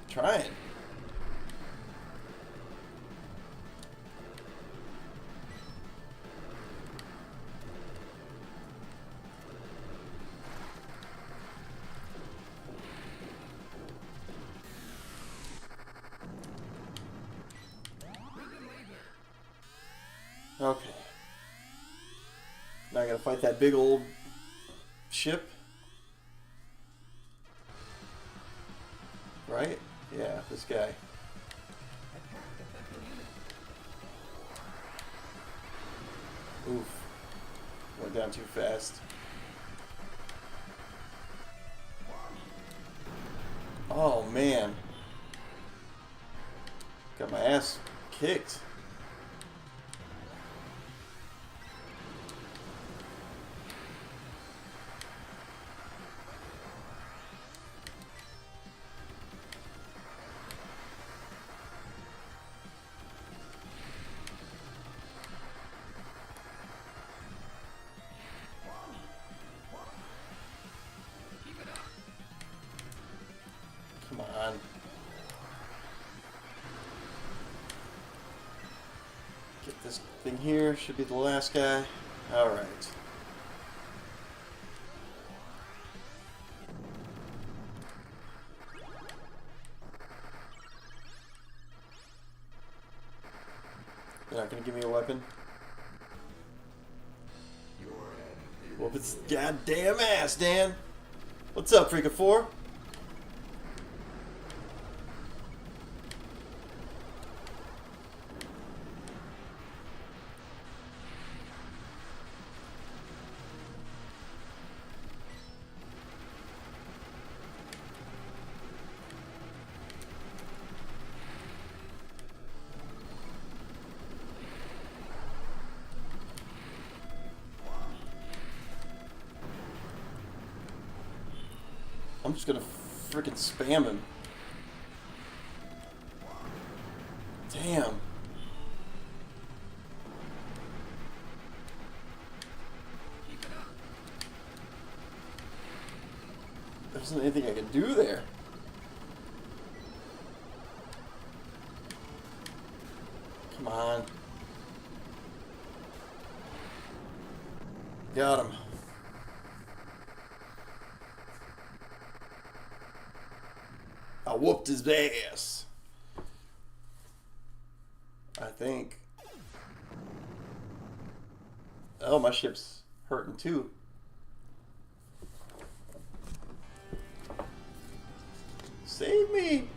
Trying. Okay. Now I gotta fight that big old ship. Right? Yeah, this guy. Oof. Went down too fast. Oh man. Got my ass kicked. Come on. Get this thing here. Should be the last guy. Alright. You're not gonna give me a weapon? Whoop its goddamn ass, Dan! What's up, Freaka 4? I'm just gonna freaking spam him. Damn. There isn't anything I can do there. Come on. Got him. I whooped his ass. I think. Oh, my ship's hurting too. Save me.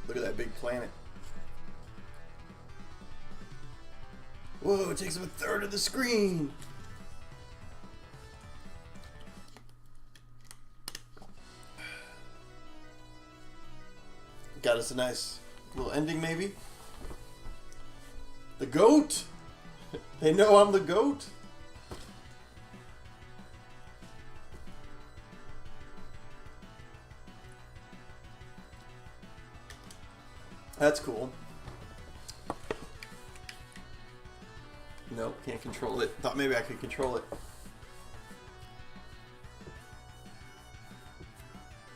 Look at that big planet. Whoa, it takes up a third of the screen. Got us a nice little ending, maybe. The goat. They know I'm the goat. That's cool. Nope, can't control it. Thought maybe I could control it.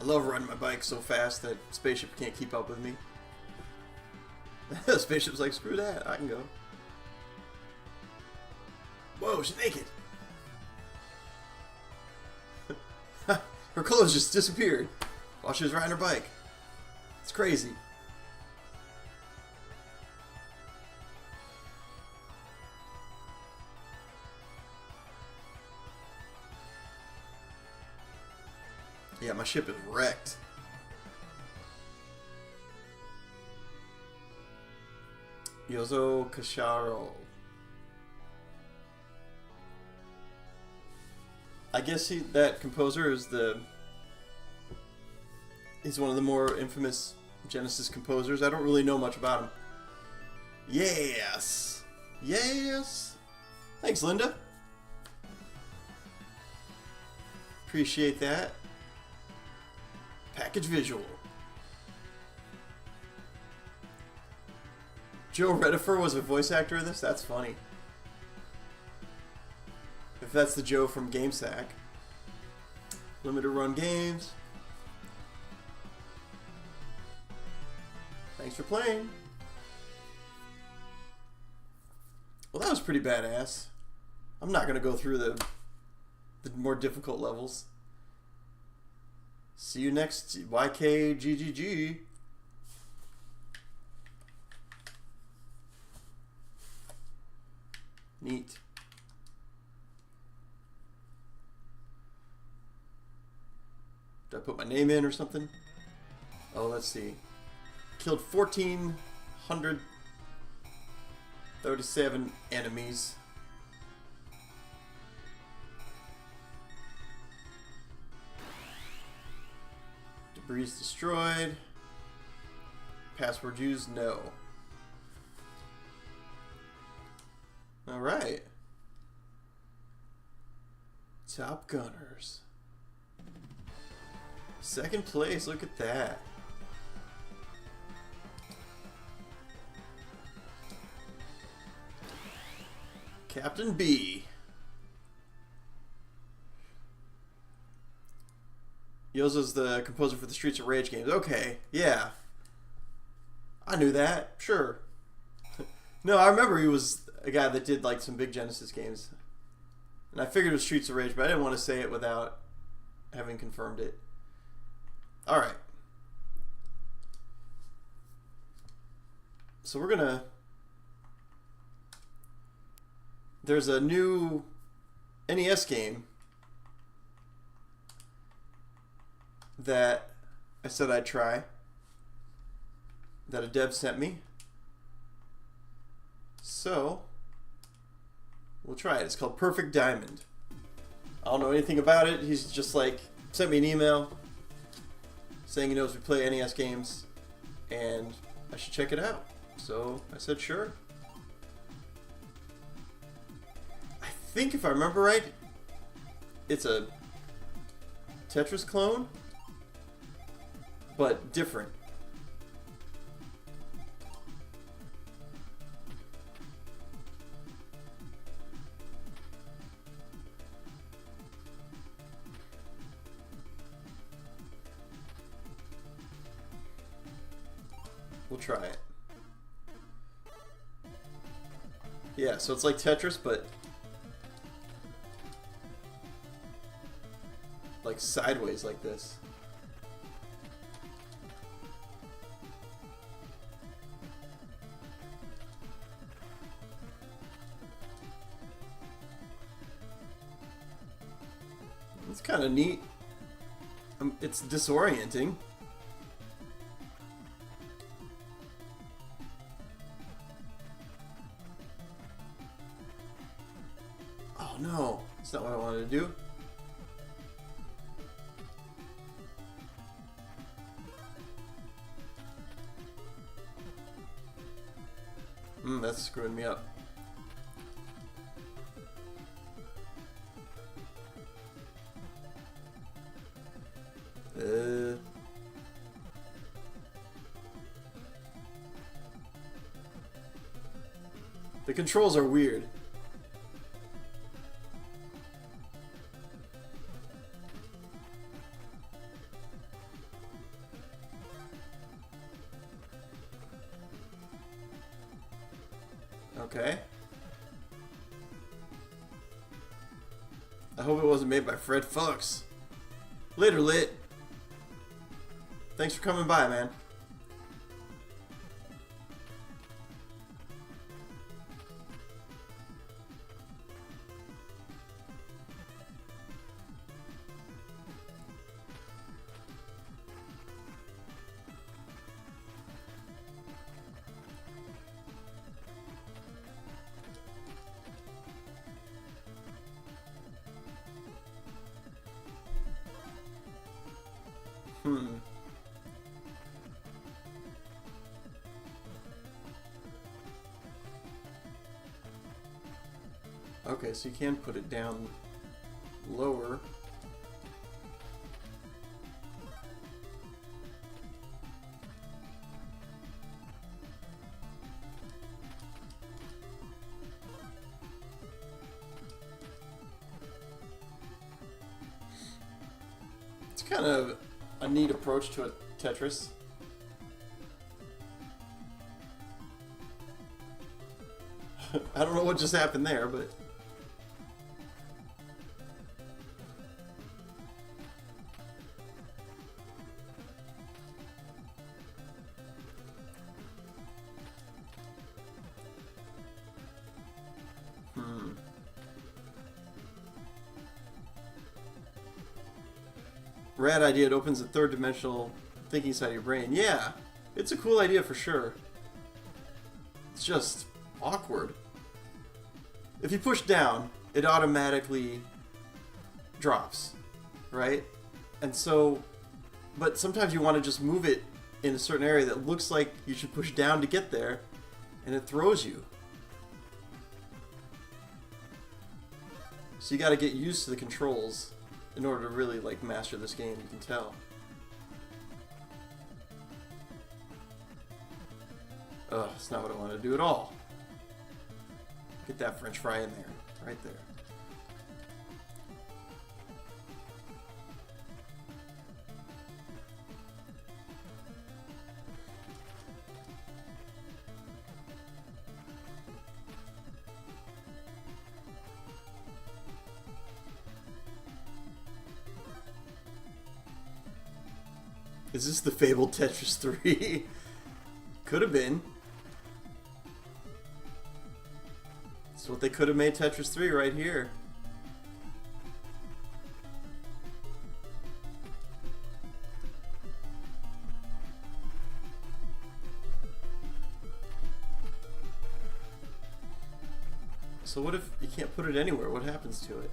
I love riding my bike so fast that spaceship can't keep up with me. Spaceship's like, screw that, I can go. Whoa, she's naked. Her clothes just disappeared while she was riding her bike. It's crazy. Yeah, my ship is wrecked. Yozo Kasharo. I guess that composer is he's one of the more infamous Genesis composers. I don't really know much about him. Yes! Yes! Thanks, Linda. Appreciate that. Package visual. Joe Redifer was a voice actor in this? That's funny. If that's the Joe from GameSack. Limited run games. Thanks for playing. Well, that was pretty badass. I'm not going to go through the more difficult levels. See you next YKGGG. Neat. Did I put my name in or something? Oh, let's see. Killed 1,437 enemies. Debris destroyed. Password used? No. Alright. Top Gunners. Second place, look at that. Captain B. Yozo's the composer for the Streets of Rage games. Okay, yeah. I knew that, sure. No, I remember he was a guy that did like some big Genesis games. And I figured it was Streets of Rage, but I didn't want to say it without having confirmed it. Alright. So we're gonna... There's a new NES game that I said I'd try, that a dev sent me. So, we'll try it. It's called Perfect Diamond. I don't know anything about it. He's just like, sent me an email saying he knows we play NES games and I should check it out. So, I said sure. I think if I remember right, it's a Tetris clone, but different. We'll try it. Yeah, so it's like Tetris, but like sideways like this. It's kind of neat. It's disorienting. Oh no, that's not what I wanted to do. That's screwing me up. The controls are weird. Okay. I hope it wasn't made by Fred Fox. Later, Lit. Thanks for coming by, man. Okay, so you can put it down lower. It's kind of a neat approach to a Tetris. I don't know what just happened there, but... Rad idea, it opens a third dimensional thinking side of your brain. Yeah, it's a cool idea for sure. It's just awkward. If you push down, it automatically drops, right? And so, but sometimes you want to just move it in a certain area that looks like you should push down to get there, and it throws you. So you got to get used to the controls in order to really like master this game, you can tell. Ugh, that's not what I want to do at all. Get that French fry in there, right there. Is this the fabled Tetris 3? Could have been. That's what they could have made Tetris 3 right here. So what if you can't put it anywhere? What happens to it?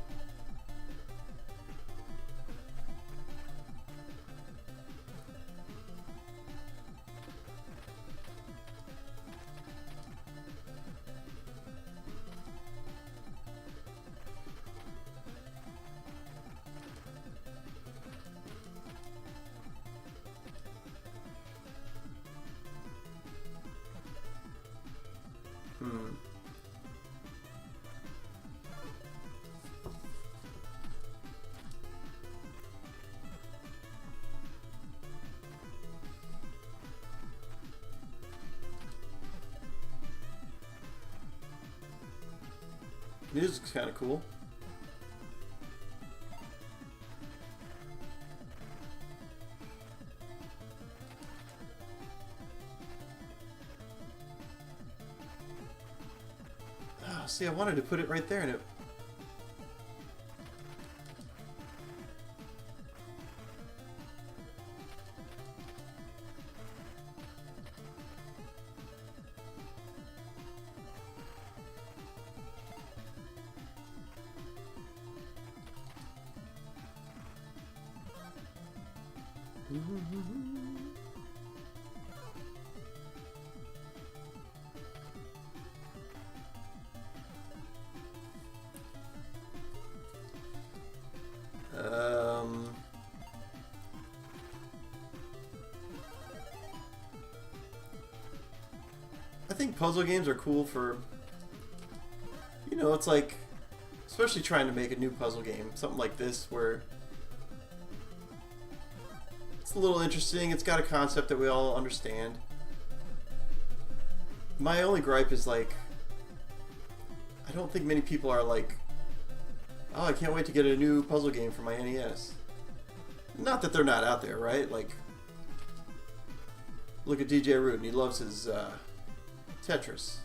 Music's kind of cool. Oh, see, I wanted to put it right there and it... I think puzzle games are cool for, you know, it's like, especially trying to make a new puzzle game, something like this where it's a little interesting, it's got a concept that we all understand. My only gripe is like, I don't think many people are like, oh, I can't wait to get a new puzzle game for my NES. Not that they're not out there, right? Like, look at DJ Root, and he loves his Tetris.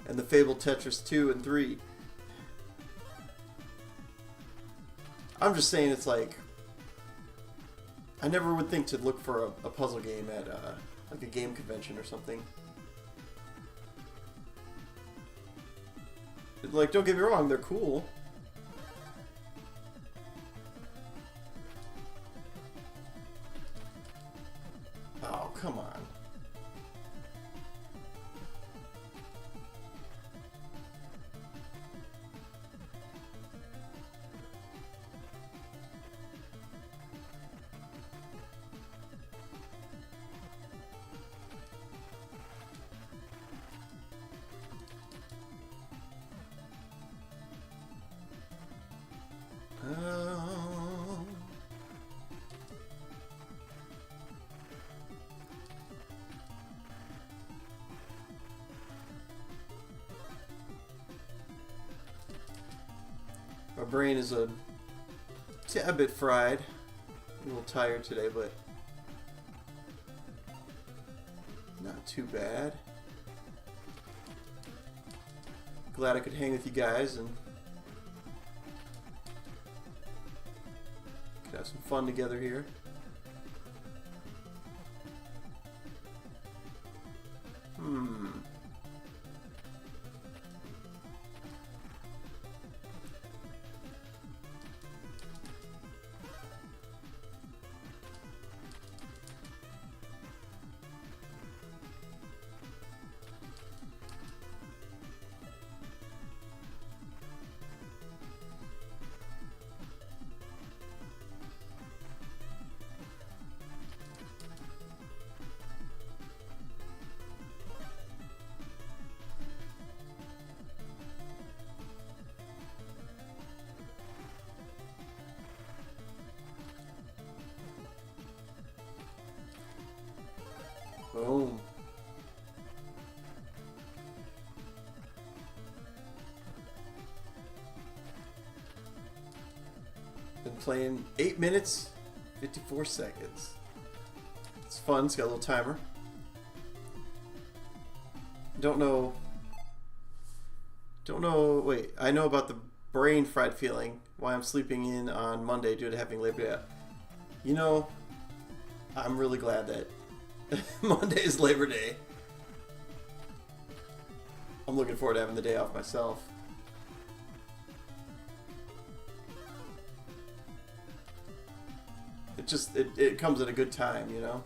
And the fabled Tetris 2 and 3. I'm just saying it's like, I never would think to look for a puzzle game at like a game convention or something. Like, don't get me wrong, they're cool. Oh, come on. brain is a tad bit fried. A little tired today, but not too bad. Glad I could hang with you guys and could have some fun together here. Boom. Been playing 8 minutes, 54 seconds. It's fun, it's got a little timer. Don't know, wait, I know about the brain fried feeling, why I'm sleeping in on Monday due to having Labor Day. You know, I'm really glad that Monday is Labor Day. I'm looking forward to having the day off myself. It comes at a good time, you know?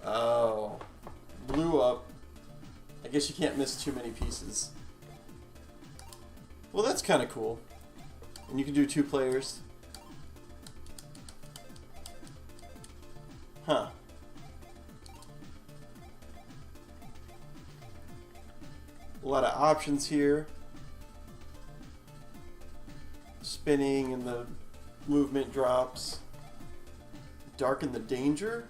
Oh. Blew up. I guess you can't miss too many pieces. Well, that's kind of cool. And you can do 2 players. Huh. A lot of options here. Spinning and the movement drops. Darken the danger.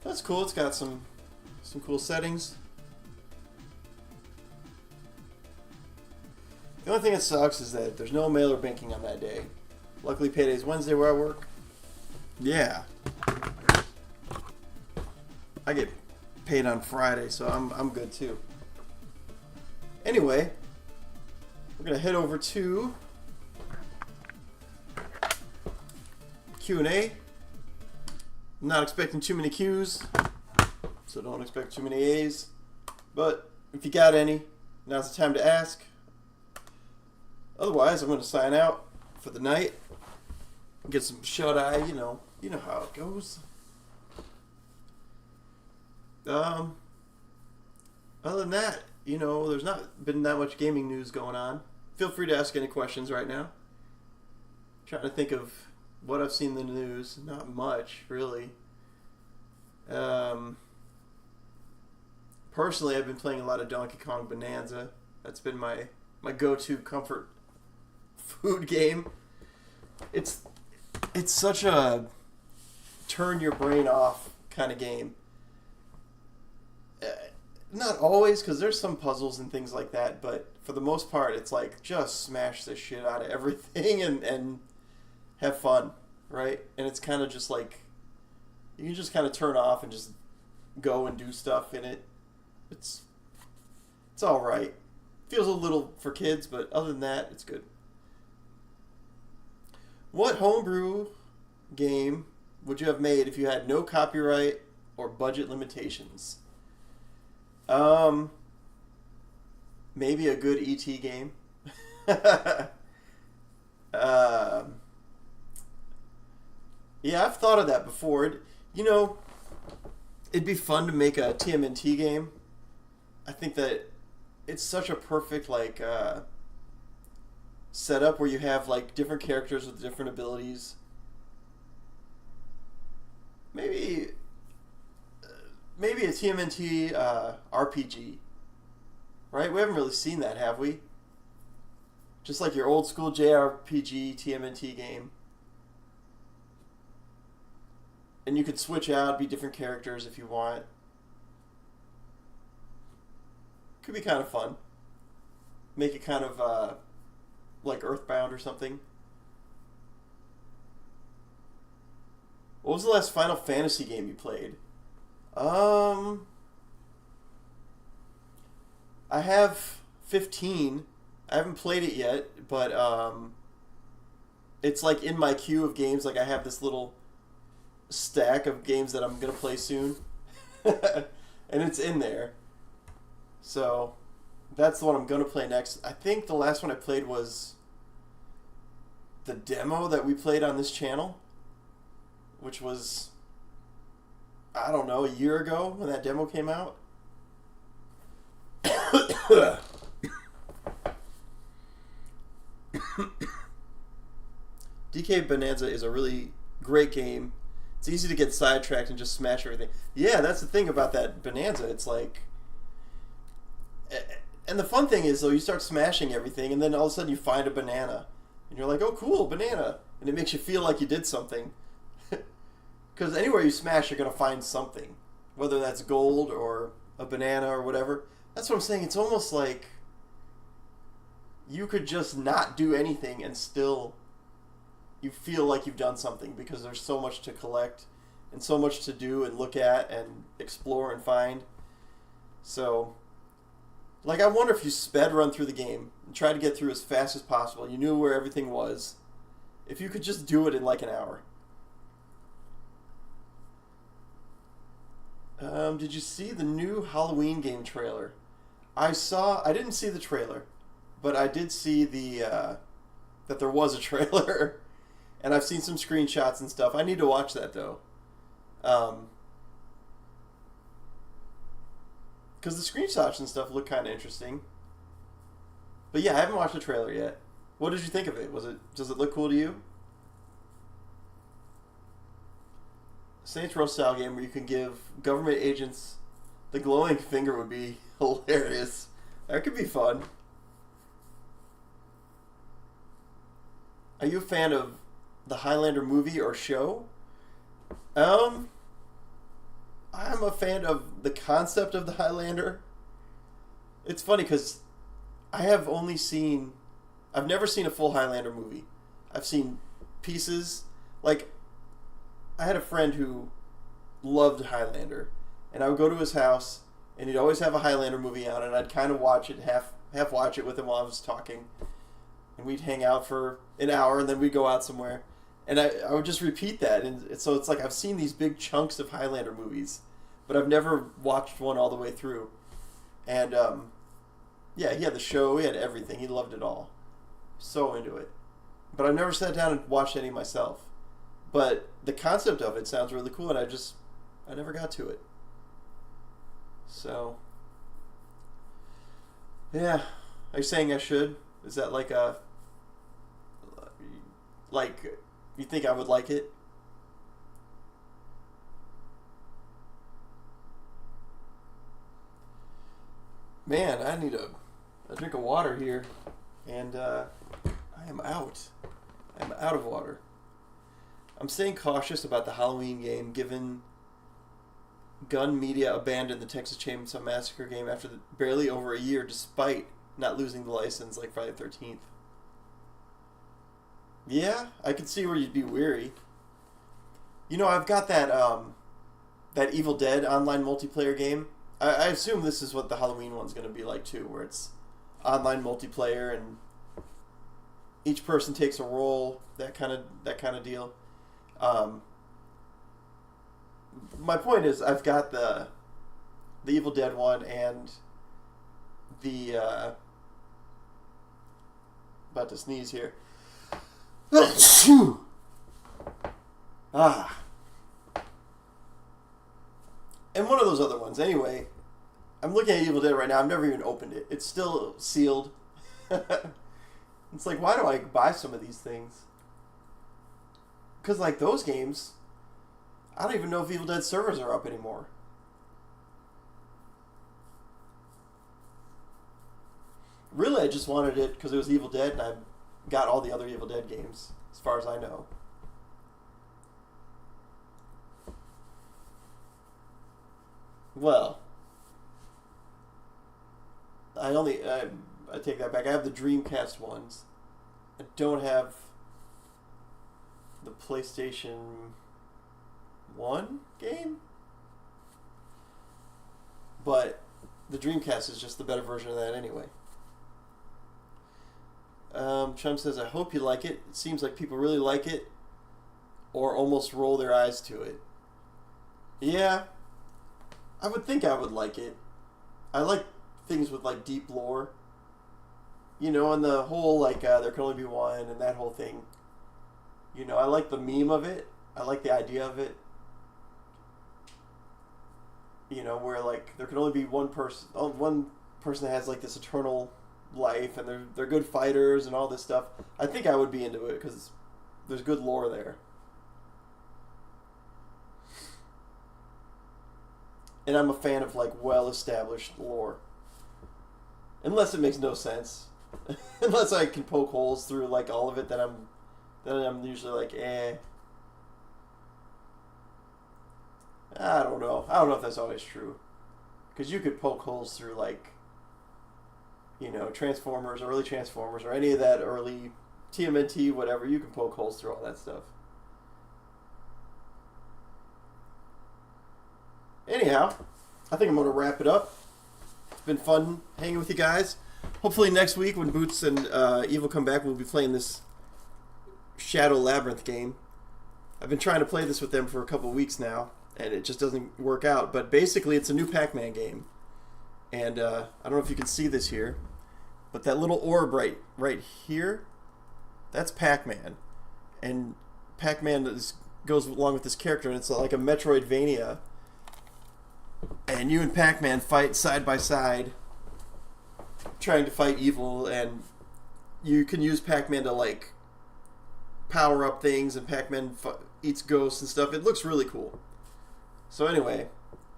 That's cool. It's got some cool settings. The only thing that sucks is that there's no mail or banking on that day. Luckily, payday's Wednesday where I work. Yeah. I get paid on Friday, so I'm good too. Anyway, we're gonna head over to Q&A. Not expecting too many Q's, so don't expect too many A's. But if you got any, now's the time to ask. Otherwise, I'm going to sign out for the night. Get some shut-eye, you know how it goes. Other than that, there's not been that much gaming news going on. Feel free to ask any questions right now. Trying to think of what I've seen in the news. Not much, really. Personally, I've been playing a lot of Donkey Kong Bonanza. That's been my go-to comfort food game. It's such a turn your brain off kind of game. Not always, because there's some puzzles and things like that, but for the most part, it's like just smash the shit out of everything and have fun, right? And it's kind of just like you can just kind of turn off and just go and do stuff in it. It's all right. Feels a little for kids, but other than that, it's good. What homebrew game would you have made if you had no copyright or budget limitations? Maybe a good ET game. Yeah, I've thought of that before. It'd be fun to make a TMNT game. I think that it's such a perfect setup where you have different characters with different abilities. Maybe a TMNT RPG, Right? We haven't really seen that, have we? Just like your old school JRPG TMNT game. And you could switch out, be different characters if you want. Could be kind of fun. Make it kind of like Earthbound or something. What was the last Final Fantasy game you played? I have 15. I haven't played it yet, but it's like in my queue of games. Like I have this little stack of games that I'm gonna play soon, and it's in there. So that's the one I'm gonna play next. I think the last one I played was the demo that we played on this channel, which was, I don't know, a year ago when that demo came out. DK Bonanza is a really great game. It's easy to get sidetracked and just smash everything. Yeah, that's the thing about that Bonanza. It's like... And the fun thing is, though, you start smashing everything, and then all of a sudden you find a banana. And you're like, oh, cool, banana. And it makes you feel like you did something. Because anywhere you smash, you're going to find something. Whether that's gold or a banana or whatever. That's what I'm saying. It's almost like you could just not do anything and still you feel like you've done something because there's so much to collect and so much to do and look at and explore and find. So, like, I wonder if you sped run through the game and tried to get through as fast as possible. You knew where everything was. If you could just do it in like an hour. Did you see the new Halloween game trailer? I didn't see the trailer, but I did see that there was a trailer, and I've seen some screenshots and stuff. I need to watch that, though. Because the screenshots and stuff look kind of interesting. But yeah, I haven't watched the trailer yet. What did you think of it? Does it look cool to you? Saints Row style game where you can give government agents the glowing finger would be hilarious. That could be fun. Are you a fan of the Highlander movie or show? I'm a fan of the concept of the Highlander. It's funny because I've never seen a full Highlander movie. I've seen pieces. Like, I had a friend who loved Highlander, and I would go to his house, and he'd always have a Highlander movie on, and I'd kind of watch it, half watch it with him while I was talking, and we'd hang out for an hour, and then we'd go out somewhere, and I would just repeat that, and so it's like I've seen these big chunks of Highlander movies, but I've never watched one all the way through, and yeah, he had the show, he had everything, he loved it all, so into it, but I've never sat down and watched any myself. But the concept of it sounds really cool, and I never got to it. So, yeah. Are you saying I should? Is that like you think I would like it? Man, I need a drink of water here, and I am out. I'm out of water. I'm staying cautious about the Halloween game, given Gun Media abandoned the Texas Chainsaw Massacre game after barely over a year, despite not losing the license like Friday the 13th. Yeah, I could see where you'd be weary. You know, I've got that Evil Dead online multiplayer game. I assume this is what the Halloween one's going to be like too, where it's online multiplayer and each person takes a role, that kind of deal. My point is, I've got the Evil Dead one and the about to sneeze here. And one of those other ones. Anyway, I'm looking at Evil Dead right now. I've never even opened it. It's still sealed. It's like, why do I buy some of these things? Because, like, those games, I don't even know if Evil Dead servers are up anymore. I just wanted it because it was Evil Dead, and I got all the other Evil Dead games, as far as I know. Well, I take that back. I have the Dreamcast ones. I don't have the PlayStation 1 game, but the Dreamcast is just the better version of that anyway. Chum says, I hope you like it. It seems like people really like it or almost roll their eyes to it. Yeah, I would think I would like it. I like things with like deep lore. You know, and the whole like there can only be one and that whole thing. You know, I like the meme of it. I like the idea of it. You know, where like there can only be one person that has like this eternal life, and they're good fighters and all this stuff. I think I would be into it because there's good lore there. And I'm a fan of like well-established lore. Unless it makes no sense. Unless I can poke holes through like all of it, then I'm usually like, eh. I don't know. I don't know if that's always true. Because you could poke holes through like, you know, Transformers, early Transformers, or any of that early TMNT, whatever. You can poke holes through all that stuff. Anyhow, I think I'm going to wrap it up. It's been fun hanging with you guys. Hopefully next week when Boots and Evil come back, we'll be playing this Shadow Labyrinth game. I've been trying to play this with them for a couple of weeks now, and it just doesn't work out. But basically, it's a new Pac-Man game. And I don't know if you can see this here, but that little orb right here, that's Pac-Man. And Pac-Man goes along with this character, and it's like a Metroidvania. And you and Pac-Man fight side by side, trying to fight evil, and you can use Pac-Man to like power up things, and Pac-Man eats ghosts and stuff. It looks really cool. So anyway,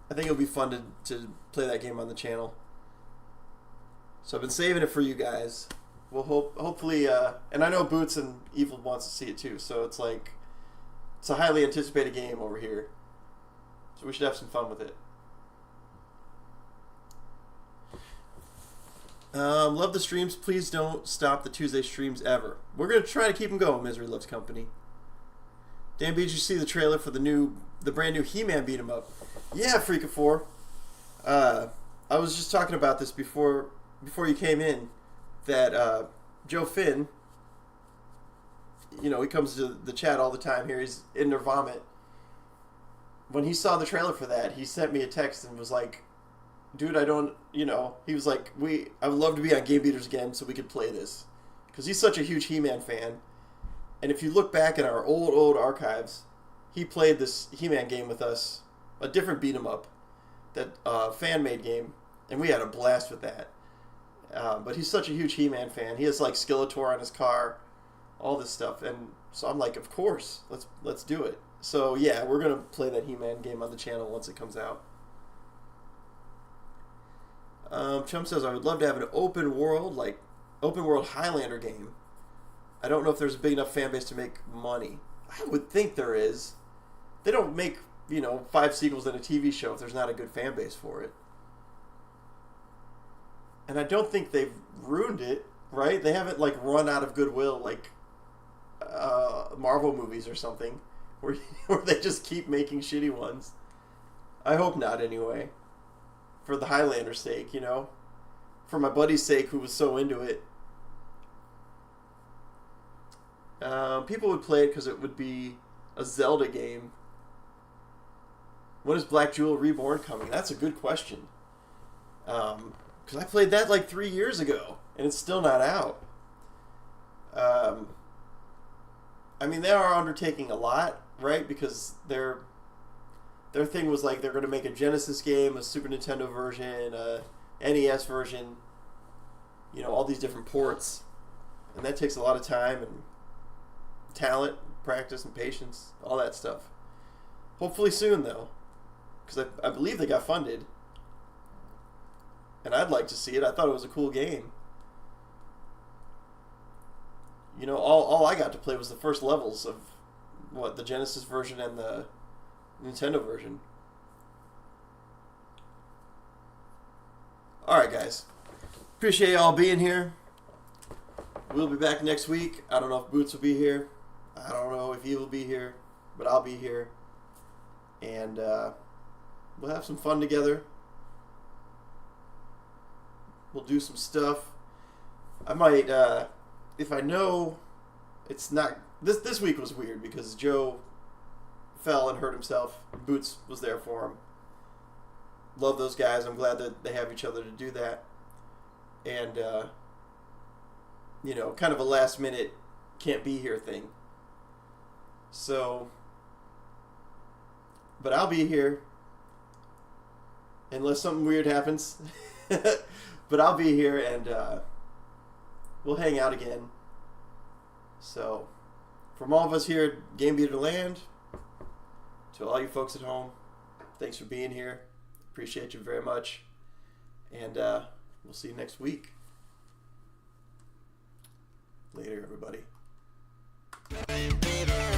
I think it'll be fun to play that game on the channel. So I've been saving it for you guys. We'll hopefully, and I know Boots and Evil wants to see it too, so it's like, it's a highly anticipated game over here. So we should have some fun with it. Love the streams. Please don't stop the Tuesday streams ever. We're going to try to keep them going, Misery Loves Company. Dan B, did you see the trailer for the brand new He-Man beat 'em up? Yeah, Freak of Four. I was just talking about this before you came in, that Joe Finn, you know, he comes to the chat all the time here. He's in their vomit. When he saw the trailer for that, he sent me a text and was like, dude, he was like, I would love to be on Game Beaters again so we could play this. Because he's such a huge He-Man fan. And if you look back at our old archives, he played this He-Man game with us, a different beat-em-up, that fan-made game, and we had a blast with that. But he's such a huge He-Man fan. He has like Skeletor on his car, all this stuff. And so I'm like, of course, let's do it. So yeah, we're going to play that He-Man game on the channel once it comes out. Chum says, I would love to have an open world Highlander game. I don't know if there's a big enough fan base to make money. I would think there is. They don't make, 5 sequels in a TV show if there's not a good fan base for it. And I don't think they've ruined it, right? They haven't like run out of goodwill like Marvel movies or something where they just keep making shitty ones. I hope not anyway. For the Highlander's sake, for my buddy's sake who was so into it. People would play it because it would be a Zelda game. When is Black Jewel Reborn coming? That's a good question. Because I played that like 3 years ago, and it's still not out. They are undertaking a lot, right? Because their thing was like they're going to make a Genesis game, a Super Nintendo version, a NES version, all these different ports. And that takes a lot of time and talent, practice, and patience, all that stuff. Hopefully soon, though, because I believe they got funded. And I'd like to see it. I thought it was a cool game. You know, all I got to play was the first levels of the Genesis version and the Nintendo version. Alright, guys. Appreciate y'all being here. We'll be back next week. I don't know if Boots will be here. I don't know if he will be here. But I'll be here. And we'll have some fun together. We'll do some stuff. I might, if I know it's not... This week was weird because Joe fell and hurt himself. Boots was there for him. Love those guys. I'm glad that they have each other to do that. And, you know, kind of a last minute can't be here thing. So, but I'll be here unless something weird happens. But I'll be here and we'll hang out again. So, from all of us here at Game Beater Land, to all you folks at home, thanks for being here. Appreciate you very much. And we'll see you next week. Later, everybody. Game Beater.